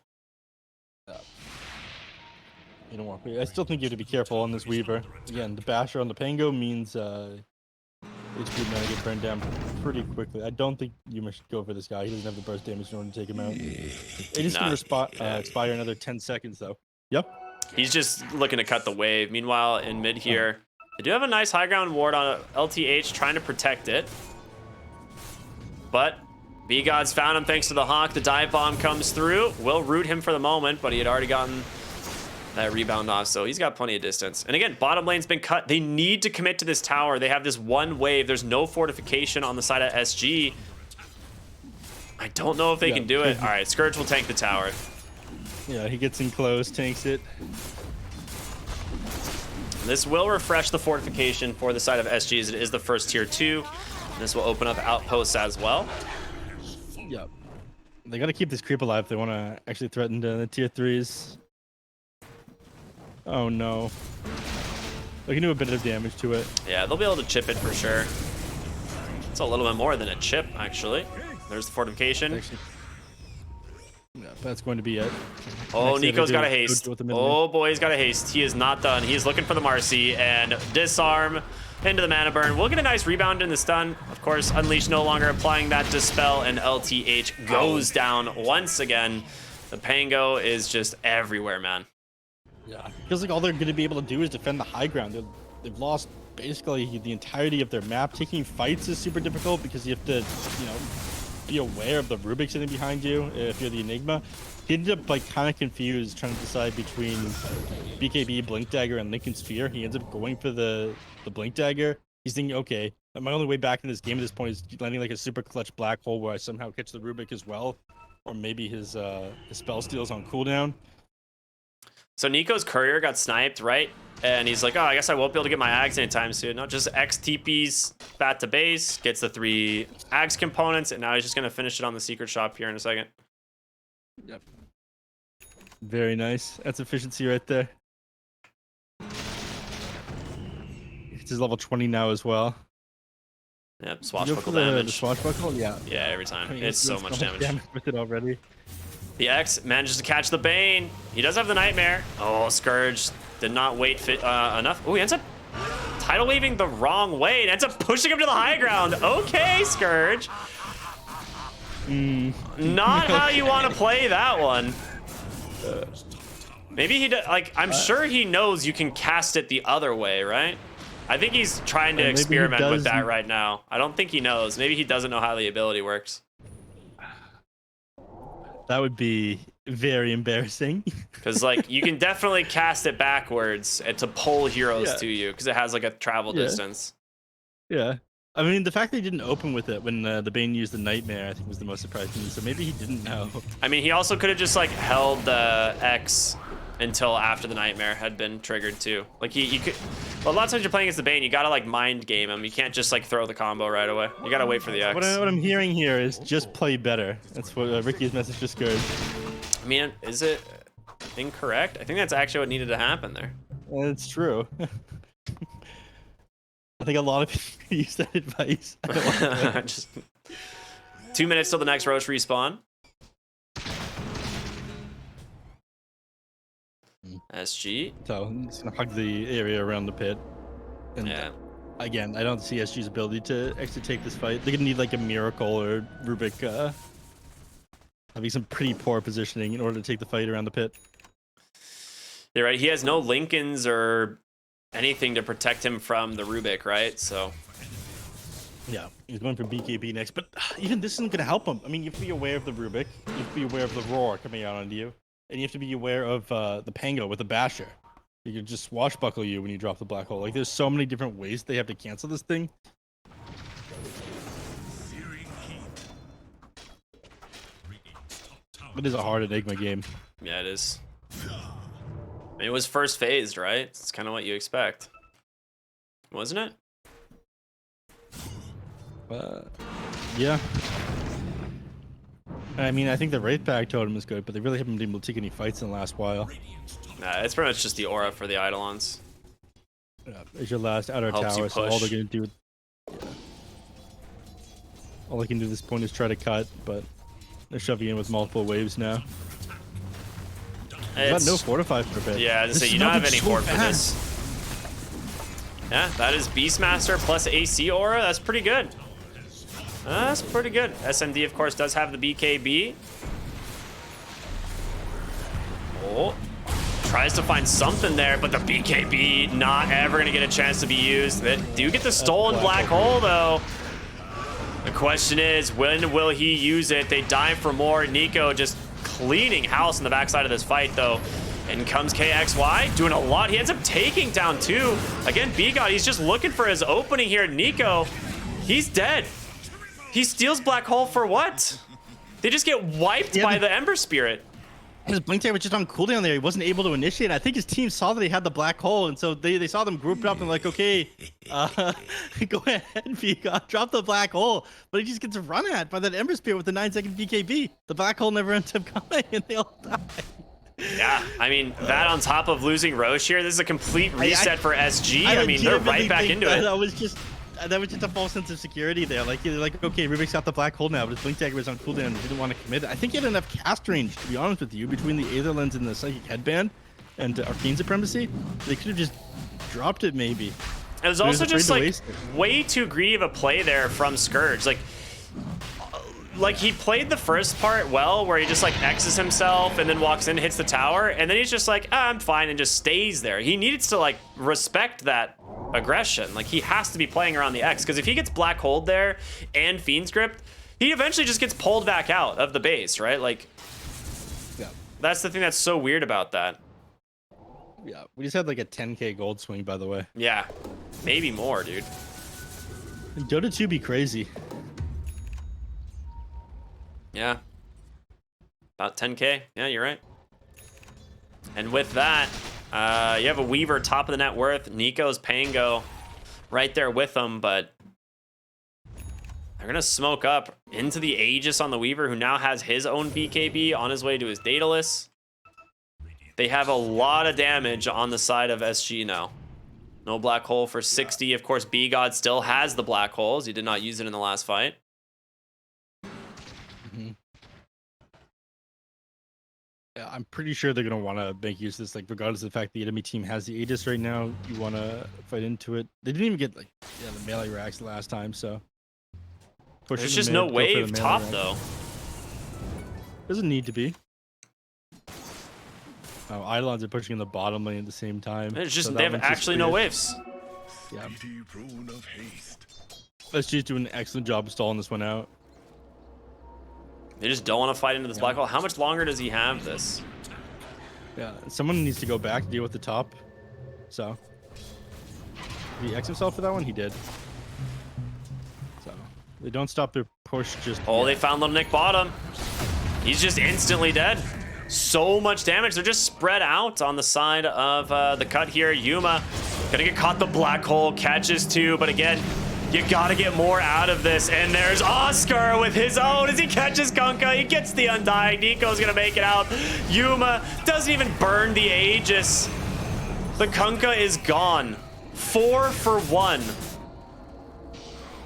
You don't want. I still think you have to be careful on this Weaver. Again, the basher on the Pango means HP mana get burned down pretty quickly. I don't think you should go for this guy. He doesn't have the burst damage in order to take him out. It is going to expire another 10 seconds, though. Yep. He's just looking to cut the wave. Meanwhile, in mid here, they do have a nice high ground ward on LTH, trying to protect it. But B-God's found him thanks to the Hawk. The dive bomb comes through. Will root him for the moment, but he had already gotten that rebound off, so he's got plenty of distance. And again, bottom lane's been cut. They need to commit to this tower. They have this one wave. There's no fortification on the side of SG. I don't know if they can do it. All right, Scourge will tank the tower. Yeah, he gets in close, tanks it. This will refresh the fortification for the side of SG, as it is the first tier 2. And this will open up outposts as well. Yep. They got to keep this creep alive if they want to actually threaten the tier 3s. Oh no. They can do a bit of damage to it. Yeah, they'll be able to chip it for sure. It's a little bit more than a chip, actually. There's the fortification. Actually, yeah, that's going to be it. Oh, Nico's got a haste. Oh boy, he's got a haste. He is not done. He is looking for the Marcy and disarm into the mana burn. We'll get a nice rebound in the stun. Of course, Unleash no longer applying that dispel, and LTH goes down once again. The Pango is just everywhere, man. Yeah, feels like all they're going to be able to do is defend the high ground. They've lost basically the entirety of their map. Taking fights is super difficult because you have to, you know, be aware of the Rubik sitting behind you if you're the Enigma. He ended up like kind of confused trying to decide between BKB, Blink Dagger, and Lincoln Sphere. He ends up going for the Blink Dagger. He's thinking, okay, my only way back in this game at this point is landing like a super clutch black hole where I somehow catch the Rubik as well. Or maybe his spell steal's on cooldown. So Nico's courier got sniped, right? And he's like, oh, I guess I won't be able to get my Ags anytime soon. Not just X TPs bat to base, gets the 3 Ags components, and now he's just going to finish it on the secret shop here in a second. Yep. Very nice. That's efficiency right there. It's his level 20 now as well. Yep, You go swashbuckle for the damage. swashbuckle? Yeah. Yeah, every time. I mean, It's so much damage. with it already. The X manages to catch the Bane. He does have the Nightmare. Oh, Scourge did not wait enough. Oh, he ends up tidal waving the wrong way and ends up pushing him to the high ground. Okay, Scourge. Not how you want to play that one. Maybe he like. I'm sure he knows you can cast it the other way, right? I think he's trying to experiment with that right now. I don't think he knows. Maybe he doesn't know how the ability works. That would be very embarrassing. Because like you can definitely cast it backwards to pull heroes to you because it has like a travel distance. Yeah. I mean, the fact that he didn't open with it when the Bane used the Nightmare, I think, was the most surprising. So maybe he didn't know. I mean, he also could have just like held the X until after the Nightmare had been triggered too. Like he could. Well, a lot of times you're playing against the Bane, you gotta like mind game him. You can't just like throw the combo right away. You gotta wait for the X. What I'm hearing here is just play better. That's what Ricky's message just goes. I mean, is it incorrect? I think that's actually what needed to happen there. It's true. I think a lot of people use that advice. Just 2 minutes till the next Roche respawn. SG. So I'm just gonna hug the area around the pit. And Yeah. again, I don't see SG's ability to actually take this fight. They're gonna need like a miracle or Rubik having some pretty poor positioning in order to take the fight around the pit. You're right. He has no Lincolns or anything to protect him from the Rubik, right? So Yeah, he's going for BKB next, but even this isn't gonna help him. I mean, you have to be aware of the Rubik, you have to be aware of the Roar coming out onto you, and you have to be aware of the Pango with the Basher. You can just swashbuckle you when you drop the black hole. Like, there's so many different ways they have to cancel this thing. It is a hard Enigma game. yeah, it is. I mean, it was first phased, right? It's kind of what you expect, wasn't it? Yeah. I mean, I think the Wraith Bag totem is good, but they really haven't been able to take any fights in the last while. Nah, it's pretty much just the aura for the Eidolons. Yeah, it's your last outer Helps you tower, so all they're push. gonna do, all they can do at this point is try to cut, but they're shoving in with multiple waves now. They've got no fortify for a bit. Yeah, I was gonna say, you don't have any fort for this. Yeah, that is Beastmaster plus AC aura. That's pretty good. That's pretty good. SMD, of course, does have the BKB. Oh, tries to find something there, but the BKB not ever gonna get a chance to be used. They do get the stolen black hole, though. The question is, when will he use it? They dive for more. Nico just cleaning house in the backside of this fight, though. In comes KXY, doing a lot. He ends up taking down 2. Again, B-God, he's just looking for his opening here. Nico, he's dead. He steals Black Hole for what? They just get wiped by the Ember Spirit. His blink tag was just on cooldown there. He wasn't able to initiate. I think his team saw that he had the black hole, and so they saw them grouped up and like, okay, go ahead, V-God, drop the black hole. But he just gets run at by that Ember Spirit with the 9-second BKB. The black hole never ends up coming, and they all die. Yeah, I mean, that on top of losing Roche here, this is a complete reset for SG. I mean, they're right back into it. That was just a false sense of security there. Like, you're like, okay, Rubik's got the black hole now, but his blink dagger was on cooldown and he didn't want to commit it. I think he had enough cast range, to be honest with you, between the Aether Lens and the Psychic Headband and Arcane Supremacy. They could have just dropped it, maybe. It was also just like way too greedy of a play there from Scourge. Like he played the first part well, where he just like X's himself and then walks in, hits the tower, and then he's just like, I'm fine, and just stays there. He needs to like respect that aggression. Like he has to be playing around the X, because if he gets black hold there and Fiend's Grip, he eventually just gets pulled back out of the base, right? Like, yeah, that's the thing that's so weird about that. Yeah, we just had like a 10k gold swing, by the way. Yeah, maybe more, dude. Dota 2 be crazy. Yeah. About 10K. Yeah, you're right. And with that, you have a Weaver top of the net worth. Nico's Pango right there with them, but they're gonna smoke up into the Aegis on the Weaver, who now has his own BKB on his way to his Daedalus. They have a lot of damage on the side of SG now. No black hole for 60. Of course, B-God still has the black holes. He did not use it in the last fight. Yeah, I'm pretty sure they're gonna want to make use of this, like regardless of the fact the enemy team has the Aegis right now. You want to fight into it. They didn't even get like the melee racks last time, so push There's it just mid, no go for the wave melee top rack. though. Doesn't need to be. Oh, Eidolons are pushing in the bottom lane at the same time. There's just so they that have one's just actually no weird. waves. Yeah, Mighty rune of haste. SG's doing an excellent job of stalling this one out. They just don't want to fight into this black hole. How much longer does he have this? Yeah, someone needs to go back to deal with the top. So, did he X himself for that one? He did. So, they don't stop their push just Oh, yet. they found little Nick bottom. He's just instantly dead. So much damage. They're just spread out on the side of the cut here. Yuma gonna get caught the black hole, catches two, but again, you gotta get more out of this. And there's Oscar with his own as he catches Kunkka. He gets the Undying. Nico's gonna make it out. Yuma doesn't even burn the Aegis. The Kunkka is gone. 4 for 1.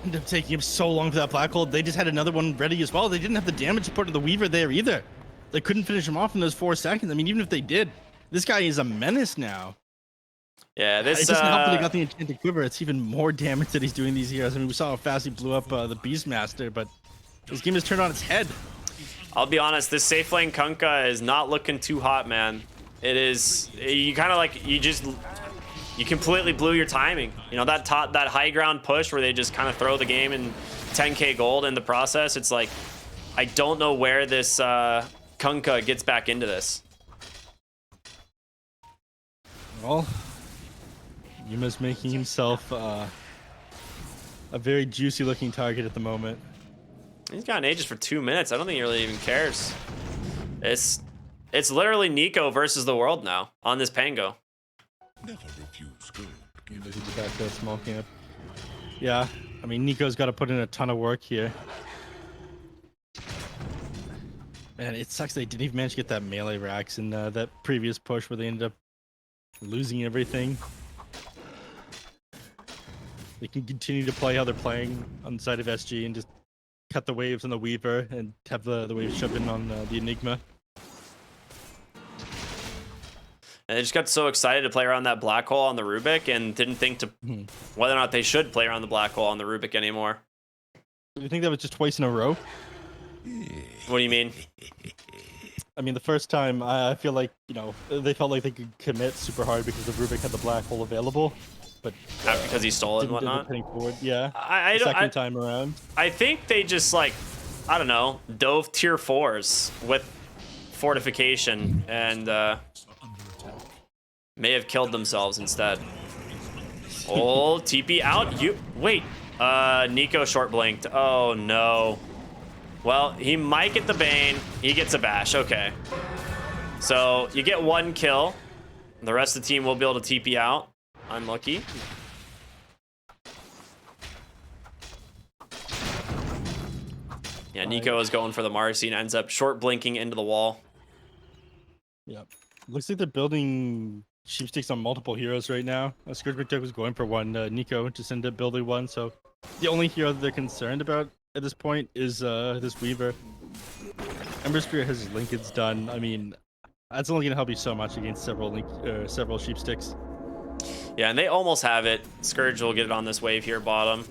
Ended up taking him so long for that black hole. They just had another one ready as well. They didn't have the damage support of the Weaver there either. They couldn't finish him off in those 4 seconds. I mean, even if they did, this guy is a menace now. Yeah, It this doesn't help that he got the enchanted quiver. It's even more damage that he's doing these heroes. I mean, we saw how fast he blew up the Beastmaster, but this game has turned on its head. I'll be honest, this safe lane Kunkka is not looking too hot, man. It is, you kind of like, you completely blew your timing. You know, that high ground push where they just kind of throw the game in 10K gold in the process. It's like, I don't know where this Kunkka gets back into this. Well, Yuma's making himself a very juicy looking target at the moment. He's got an Aegis for 2 minutes. I don't think he really even cares. It's literally Nico versus the world now on this Pango. Never refuse good. He's back to small camp. Yeah, I mean, Nico's got to put in a ton of work here. Man, it sucks they didn't even manage to get that melee racks in that previous push where they ended up losing everything. They can continue to play how they're playing on the side of SG and just cut the waves on the Weaver and have the waves shoved in on the Enigma. And they just got so excited to play around that black hole on the Rubik and didn't think to whether or not they should play around the black hole on the Rubik anymore. Do you think that was just twice in a row? What do you mean? I mean, the first time, I feel like, you know, they felt like they could commit super hard because the Rubik had the black hole available, but Because he stole it and didn't end up whatnot? heading forward. Yeah, I the don't- second time around. I think they just like, I don't know, dove tier 4s with fortification and may have killed themselves instead. Oh, TP out. You wait. Nico short blinked. Oh no. Well, he might get the Bane. He gets a bash. Okay. So you get 1 kill. The rest of the team will be able to TP out. Unlucky. Yeah, Nico is going for the Marcy and ends up short blinking into the wall. Yep. Looks like they're building sheepsticks on multiple heroes right now. Scourge was going for one. Nico just ended up building one. So the only hero that they're concerned about at this point is this Weaver. Ember Spirit has his Lincolns done. I mean, that's only going to help you so much against several sheepsticks. Yeah, and they almost have it. Scourge will get it on this wave here, bottom.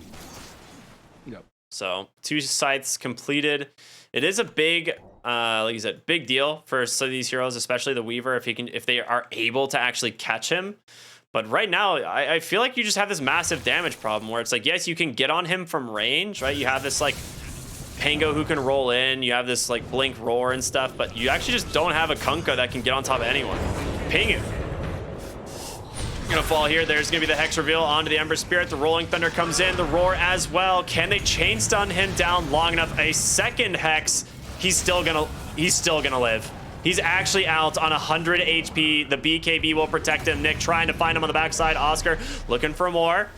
Yep. So 2 scythes completed. It is a big, like you said, big deal for some of these heroes, especially the Weaver, if they are able to actually catch him. But right now, I feel like you just have this massive damage problem where it's like, yes, you can get on him from range, right? You have this like Pango who can roll in. You have this like blink roar and stuff, but you actually just don't have a Kunkka that can get on top of anyone. Ping it. Gonna fall here. There's gonna be the Hex reveal onto the Ember Spirit. The Rolling Thunder comes in. The Roar as well. Can they chain stun him down long enough? A second Hex He's still gonna live. He's actually out on 100 HP. The BKB will protect him. Nick trying to find him on the backside. Oscar looking for more.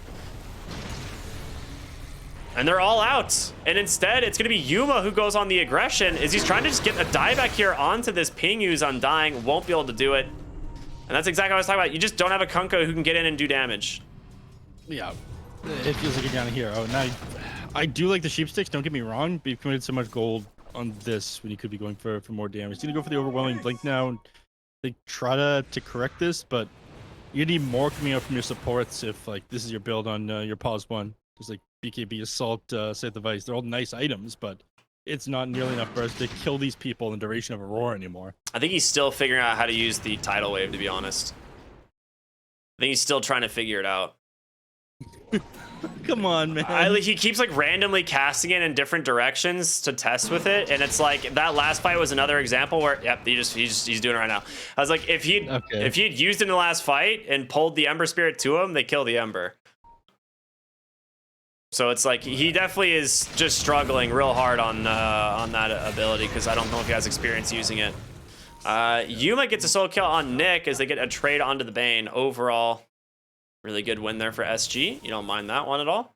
And they're all out. And instead, it's going to be Yuma who goes on the aggression. Is he's trying to just get a dieback here onto this Ping who's undying. Won't be able to do it. And that's exactly what I was talking about. You just don't have a Kunkka who can get in and do damage. Yeah, it feels like you're down a hero. Now, I do like the sheep sticks, don't get me wrong, but you've committed so much gold on this when you could be going for more damage. You're gonna go for the overwhelming blink now and they try to correct this, but you need more coming out from your supports if like this is your build on your pause one. Just like BKB, assault, Scythe of Ice. They're all nice items, but it's not nearly enough for us to kill these people in the duration of Aurora anymore. I think he's still figuring out how to use the tidal wave, to be honest. I think he's still trying to figure it out. Come on, man. He keeps like randomly casting it in different directions to test with it, and it's like that last fight was another example where he's doing it right now. I was like, if he'd used it in the last fight and pulled the Ember Spirit to him, they kill the Ember. So it's like he definitely is just struggling real hard on that ability because I don't know if he has experience using it. Yuma gets a solo kill on Nick as they get a trade onto the Bane. Overall, really good win there for SG. You don't mind that one at all?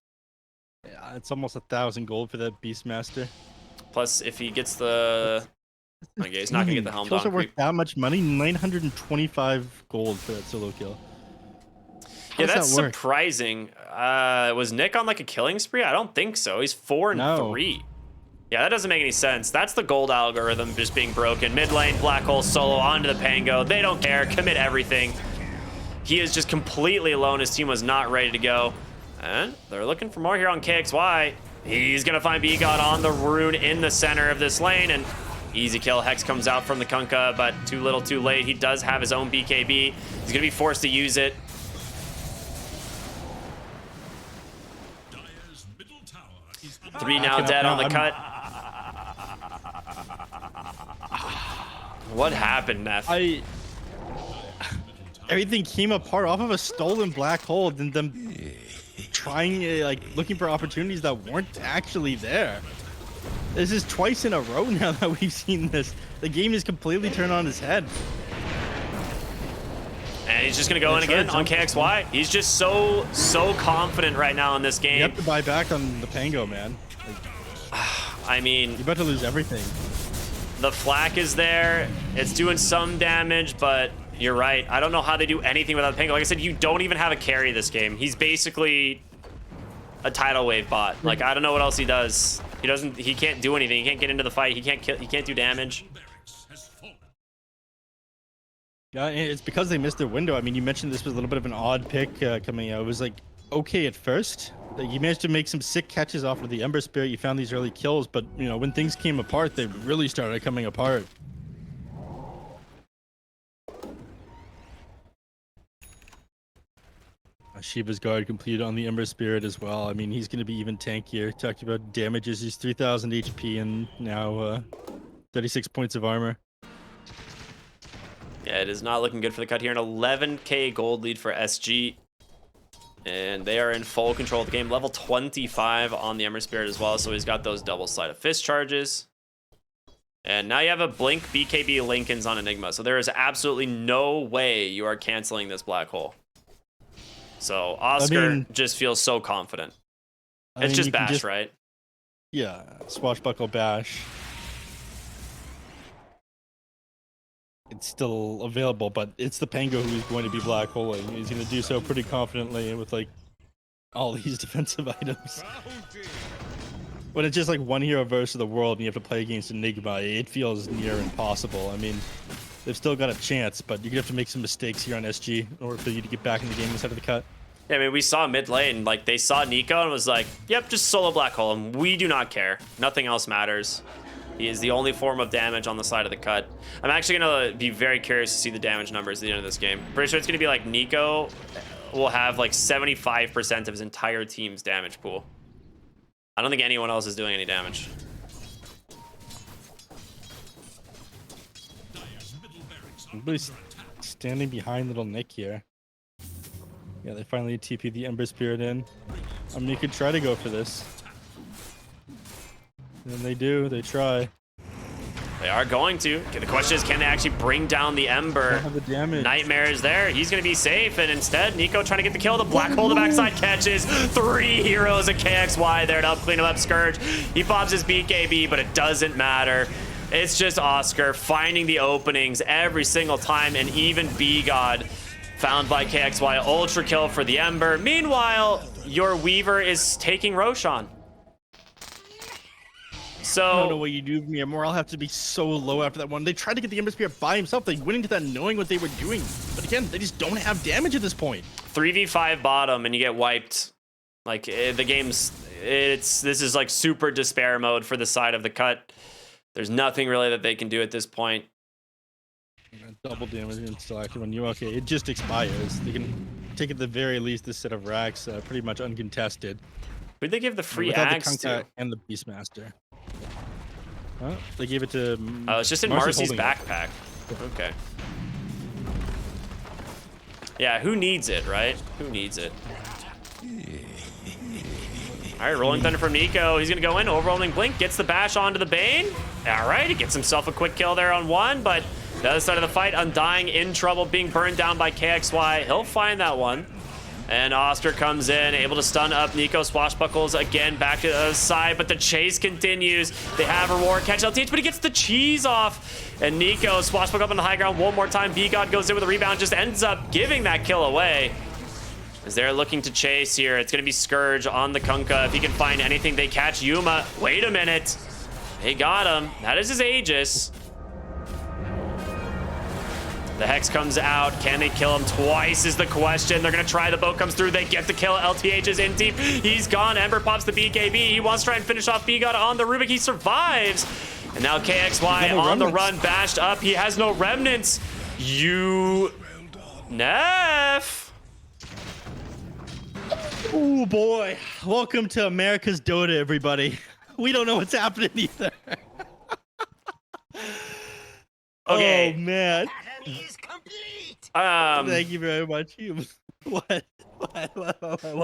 Yeah, it's almost 1,000 gold for that Beastmaster. Plus, if he gets the... Okay, he's not going to get the Helm Kills Dawn are worth creep. that much money? 925 gold for that solo kill. Yeah, that's surprising. Was Nick on like a killing spree? I don't think so. He's 4 and 3. Yeah, that doesn't make any sense. That's the gold algorithm just being broken. Mid lane, Black Hole solo onto the Pango. They don't care. Commit everything. He is just completely alone. His team was not ready to go. And they're looking for more here on KXY. He's going to find B-God on the rune in the center of this lane. And easy kill. Hex comes out from the Kunkka, but too little too late. He does have his own BKB. He's going to be forced to use it. Three now dead on the cut. What happened, neph? Everything came apart off of a stolen black hole, and them trying, like, looking for opportunities that weren't actually there. This is twice in a row now that we've seen this. The game is completely turned on its head. And he's just going to go in again on KXY. He's just so confident right now in this game. You have to buy back on the Pango, man. I mean... You're about to lose everything. The flak is there. It's doing some damage, but you're right. I don't know how they do anything without Pango. Like I said, you don't even have a carry this game. He's basically a tidal wave bot. Like, I don't know what else he does. He can't do anything. He can't get into the fight. He can't kill. He can't do damage. Yeah, it's because they missed their window. I mean, you mentioned this was a little bit of an odd pick coming out. It was like okay at first. Like, you managed to make some sick catches off of the Ember Spirit. You found these early kills, but you know when things came apart, they really started coming apart. Shiva's guard completed on the Ember Spirit as well. I mean, he's going to be even tankier. Talking about damages, he's 3,000 HP and now 36 points of armor. Yeah, it is not looking good for the cut here. An 11k gold lead for SG. And they are in full control of the game. Level 25 on the Ember Spirit as well. So he's got those double-sided fist charges. And now you have a Blink BKB Lincolns on Enigma. So there is absolutely no way you are canceling this black hole. So Oscar just feels so confident. It's just Bash, right? Yeah, Swashbuckle Bash. It's still available, but it's the Pango who's going to be black holing. He's going to do so pretty confidently with like all these defensive items. When it's just like one hero versus the world and you have to play against Enigma, it feels near impossible. I mean, they've still got a chance, but you're going to have to make some mistakes here on SG in order for you to get back in the game instead of the cut. Yeah, I mean, we saw mid lane, like they saw Nico and was like, yep, just solo black hole him. We do not care. Nothing else matters. He is the only form of damage on the side of the cut. I'm actually going to be very curious to see the damage numbers at the end of this game. Pretty sure it's going to be like Nico will have like 75% of his entire team's damage pool. I don't think anyone else is doing any damage. Everybody's standing behind little Nick here. Yeah, they finally TP the Ember Spirit in. I mean, you could try to go for this. And they do, they try. They are going to. Okay, the question is, can they actually bring down the Ember? Don't have the damage. Nightmare is there. He's going to be safe, and instead, Nico trying to get the kill. The black hole, the backside catches. 3 heroes at KXY there to help clean him up. Scourge, he pops his BKB, but it doesn't matter. It's just Oscar finding the openings every single time, and even B-God found by KXY. Ultra kill for the Ember. Meanwhile, your Weaver is taking Roshan. I don't know So what you do. Your morale have to be so low after that one. They tried to get the Ember Spirit by himself. They went into that knowing what they were doing. But again, they just don't have damage at this point. 3v5 bottom and you get wiped. Like the game's, this is like super despair mode for the side of the cut. There's nothing really that they can do at this point. Double damage and still actually when you okay, it just expires. They can take at the very least this set of racks pretty much uncontested. Who'd they give the free Without the axe Kunkka to? and the Beastmaster. Well, they gave it to. Oh, it's just in Marcy's backpack. Okay. Yeah, who needs it, right? Who needs it? All right, Rolling Thunder from Nico. He's going to go in. Overwhelming Blink gets the bash onto the Bane. All right, he gets himself a quick kill there on one, but the other side of the fight, Undying in trouble, being burned down by KXY. He'll find that one. And Oscar comes in, able to stun up Nico. Swashbuckles again back to the side, but the chase continues. They have a reward catch LTH, but he gets the cheese off. And Nico swashbuckle up on the high ground one more time. B-God goes in with a rebound, just ends up giving that kill away. As they're looking to chase here, it's going to be Scourge on the Kunkka. If he can find anything, they catch Yuma. Wait a minute. They got him. That is his Aegis. The Hex comes out. Can they kill him twice is the question. They're going to try. The boat comes through. They get the kill. LTH is in deep. He's gone. Ember pops the BKB. He wants to try and finish off B-God on the Rubik. He survives. And now KXY on the run, bashed up. He has no remnants. neph. Oh boy. Welcome to America's Dota, everybody. We don't know what's happening either. Okay. Oh man. Thank you very much. What?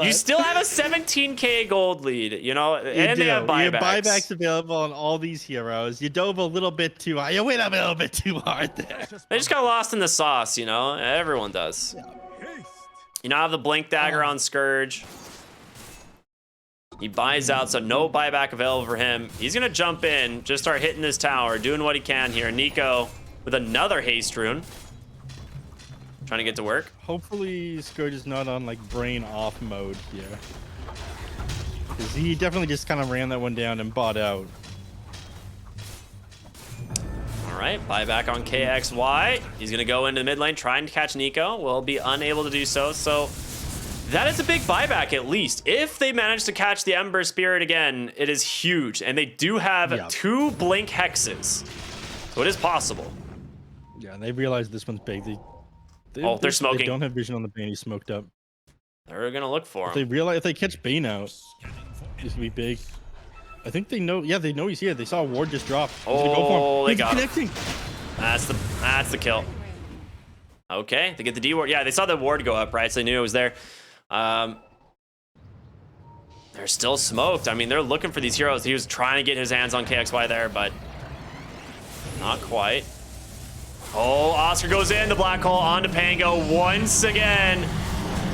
You still have a 17k gold lead, you know, and they have buybacks. You have buybacks available on all these heroes. You dove a little bit too high. You went a little bit too hard there. They just got lost in the sauce, you know. Everyone does. You now have the Blink Dagger on Scourge. He buys out, so no buyback available for him. He's gonna jump in, just start hitting this tower, doing what he can here. Nico with another haste rune. Trying to get to work. Hopefully Scourge is not on like brain off mode here. Because he definitely just kind of ran that one down and bought out. All right, buyback on KXY. He's gonna go into the mid lane, trying to catch Nico. Will be unable to do so, so that is a big buyback at least. If they manage to catch the Ember Spirit again, it is huge. And they do have 2 Blink Hexes. So it is possible. Yeah, and they realize this one's big. They're smoking. They don't have vision on the Bane. He's smoked up. They're gonna look for him. If they realize, if they catch Bane out, he's gonna be big. I think they know. Yeah, they know he's here. They saw a ward just drop. He's gonna go for him. They He's got connecting. him. That's the kill. Okay, they get the D ward. Yeah, they saw the ward go up, right? So they knew it was there. They're still smoked. I mean, they're looking for these heroes. He was trying to get his hands on KXY there, but not quite. Oh, Oscar goes in, the black hole onto Pango once again.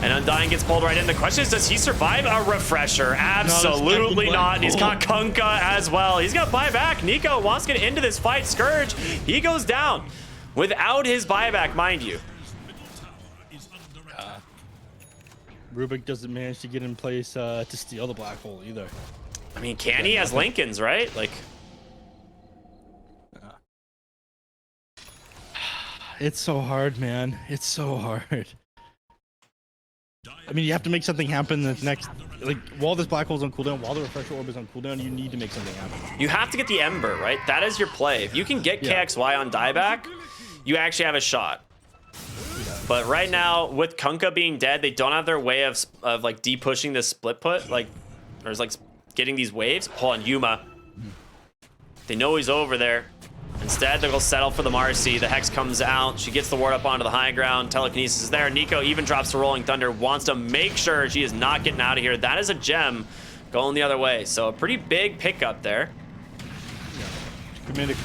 And Undying gets pulled right in. The question is, does he survive a refresher? Absolutely not. He's got Kunkka as well. He's gonna buy back. Nico wants to get into this fight. Scourge, he goes down without his buyback, mind you. Rubik doesn't manage to get in place to steal the black hole either. I mean, can he has Lincoln's, right? Like, it's so hard, man. It's so hard. I mean, you have to make something happen the next, like, while this black hole's on cooldown, while the refresher orb is on cooldown, you need to make something happen. you have to get the Ember, right? That is your play. If you can get KXY on dieback, you actually have a shot. But right now, with Kunkka being dead, they don't have their way of like de-pushing this split put, like, or like getting these waves. Pull on Yuma. They know he's over there. Instead, they'll settle for the Marcy. The Hex comes out. She gets the ward up onto the high ground. Telekinesis is there. Nico even drops the Rolling Thunder. Wants to make sure she is not getting out of here. That is a gem going the other way. So a pretty big pickup there. She made a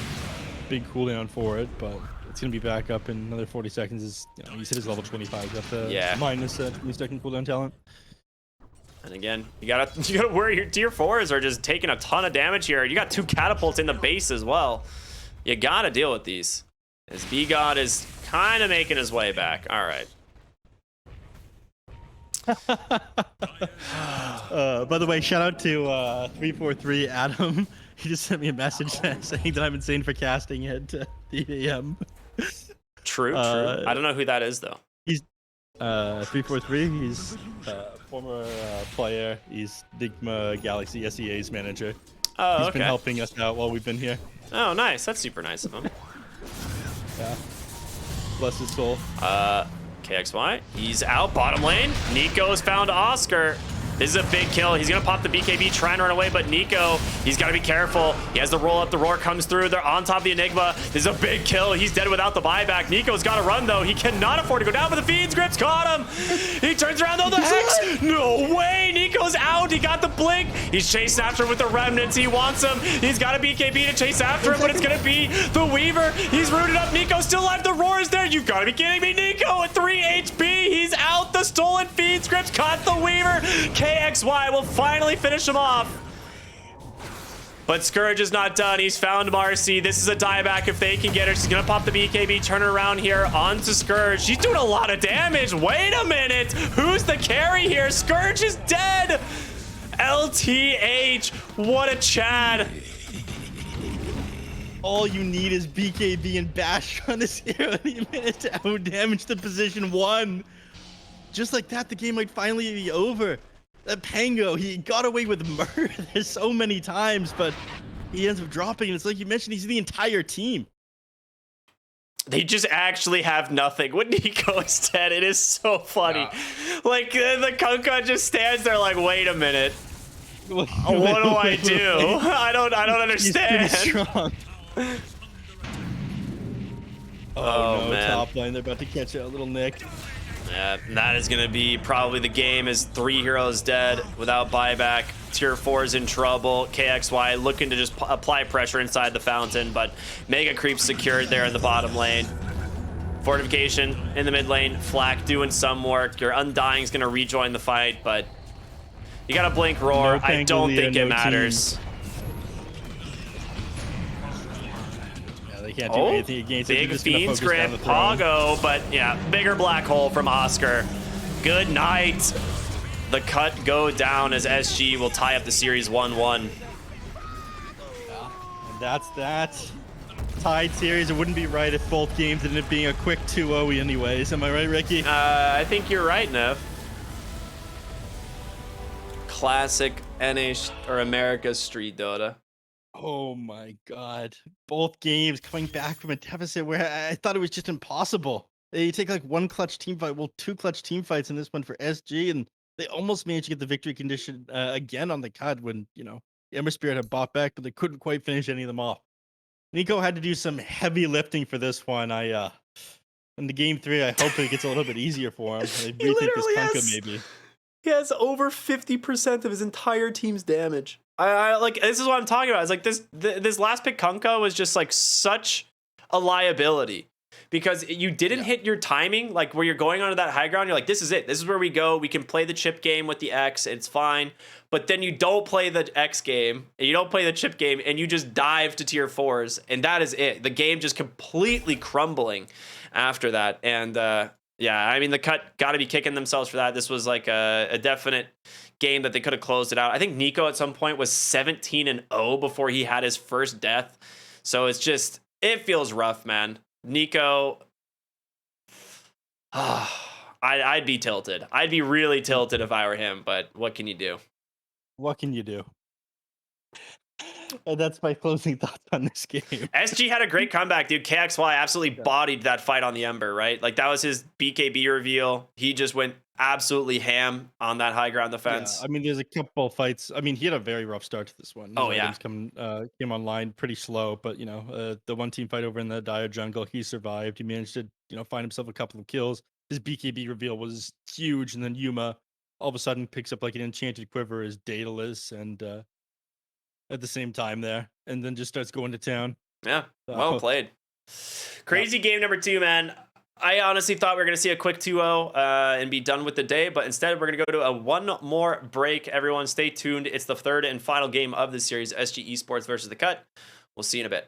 big cooldown for it, but it's gonna be back up in another 40 seconds. Is you said his level 25. Got the Yeah. minus 20-second cooldown talent. And again, you gotta worry your tier 4s are just taking a ton of damage here. You got 2 catapults in the base as well. You gotta deal with these. As B-God is kind of making his way back. All right. By the way, shout out to 343 Adam. He just sent me a message saying that I'm insane for casting at 8 a.m. True. I don't know who that is though. He's 343. He's former player. He's Digma Galaxy SEA's manager. Oh, He's okay. been helping us out while we've been here. Oh, nice. That's super nice of him. Yeah. Bless his soul. KXY, he's out bottom lane. Nico's found Oscar. This is a big kill. He's gonna pop the BKB, trying to run away, but Nico, he's gotta be careful. He has the roll up, the roar comes through. They're on top of the Enigma. This is a big kill. He's dead without the buyback. Nico's gotta run though. He cannot afford to go down, but the feeds grips caught him. He turns around though, the Hex. No way, Nico's out. He got the blink. He's chasing after him with the remnants. He wants him. He's got a BKB to chase after him, but it's gonna be the Weaver. He's rooted up. Nico's still alive. The roar is there. You gotta be kidding me. Nico at 3 HP. He's out. The stolen feed scripts caught the Weaver. KXY will finally finish him off. But Scourge is not done. He's found Marcy. This is a dieback if they can get her. She's going to pop the BKB, turn her around here onto Scourge. She's doing a lot of damage. Wait a minute. Who's the carry here? Scourge is dead. LTH. What a Chad. All you need is BKB and Bash on this hero any minute to out damage the position 1. Just like that, the game might finally be over. That Pango, he got away with murder so many times, but he ends up dropping. And it's like you mentioned, he's the entire team. They just actually have nothing. When Nico is dead, it is so funny. Yeah. Like, the Kunkka just stands there like, wait a minute. What do I do? I don't understand. He's pretty strong. Oh, no, man. top lane, they're about to catch a little nick. Yeah, that is going to be probably the game as 3 heroes dead without buyback. Tier 4 is in trouble. KXY looking to just apply pressure inside the fountain, but Mega Creep secured there in the bottom lane. Fortification in the mid lane. Flak doing some work. Your Undying's going to rejoin the fight, but you got to blink roar. No I don't Pangolier, think it no matters. Yeah, they can't do anything against it. Big They're just gonna Fiend's focus grip, down the throne. Pogo, but yeah, bigger black hole from Oscar. Good night. The cut go down as SG will tie up the series 1-1. And that's that. Tied series. It wouldn't be right if both games ended up being a quick 2-0 anyways. Am I right, Ricky? I think you're right, Nev. Classic NA or America's Street Dota. Oh my god. Both games coming back from a deficit where I thought it was just impossible. They take like one clutch team fight, well, 2 clutch team fights in this one for SG, and they almost managed to get the victory condition again on the cut when, Ember Spirit had bought back, but they couldn't quite finish any of them off. Nico had to do some heavy lifting for this one. In the game 3, I hope it gets a little bit easier for him. They rethink this literally Kunkka has- maybe. He has over 50% of his entire team's damage. I like, this is what I'm talking about. It's like this last pick Kunkka was just like such a liability because you didn't hit your timing, like where you're going onto that high ground. You're like, this is it. This is where we go. We can play the chip game with the X. It's fine. But then you don't play the X game and you don't play the chip game and you just dive to tier 4s. And that is it. The game just completely crumbling after that. And, yeah, I mean, the cut got to be kicking themselves for that. This was like a definite game that they could have closed it out. I think Nico at some point was 17-0 before he had his first death. So it's just, it feels rough, man. Nico, I'd be tilted. I'd be really tilted if I were him, but what can you do? What can you do? And that's my closing thoughts on this game. SG had a great comeback, dude. KXY absolutely bodied that fight on the Ember, right? Like, that was his BKB reveal. He just went absolutely ham on that high ground defense. Yeah, I mean, there's a couple of fights. I mean, he had a very rough start to this one. His Oh, yeah. items came online pretty slow, but the one team fight over in the Dire jungle, he survived. He managed to find himself a couple of kills. His BKB reveal was huge, and then Yuma all of a sudden picks up like an enchanted quiver as Daedalus and at the same time there, and then just starts going to town. Yeah, well So- played. Crazy game number 2, man. I honestly thought we were going to see a quick 2-0 and be done with the day, but instead we're going to go to a one more break. Everyone stay tuned. It's the third and final game of the series, SG Esports versus The Cut. We'll see you in a bit.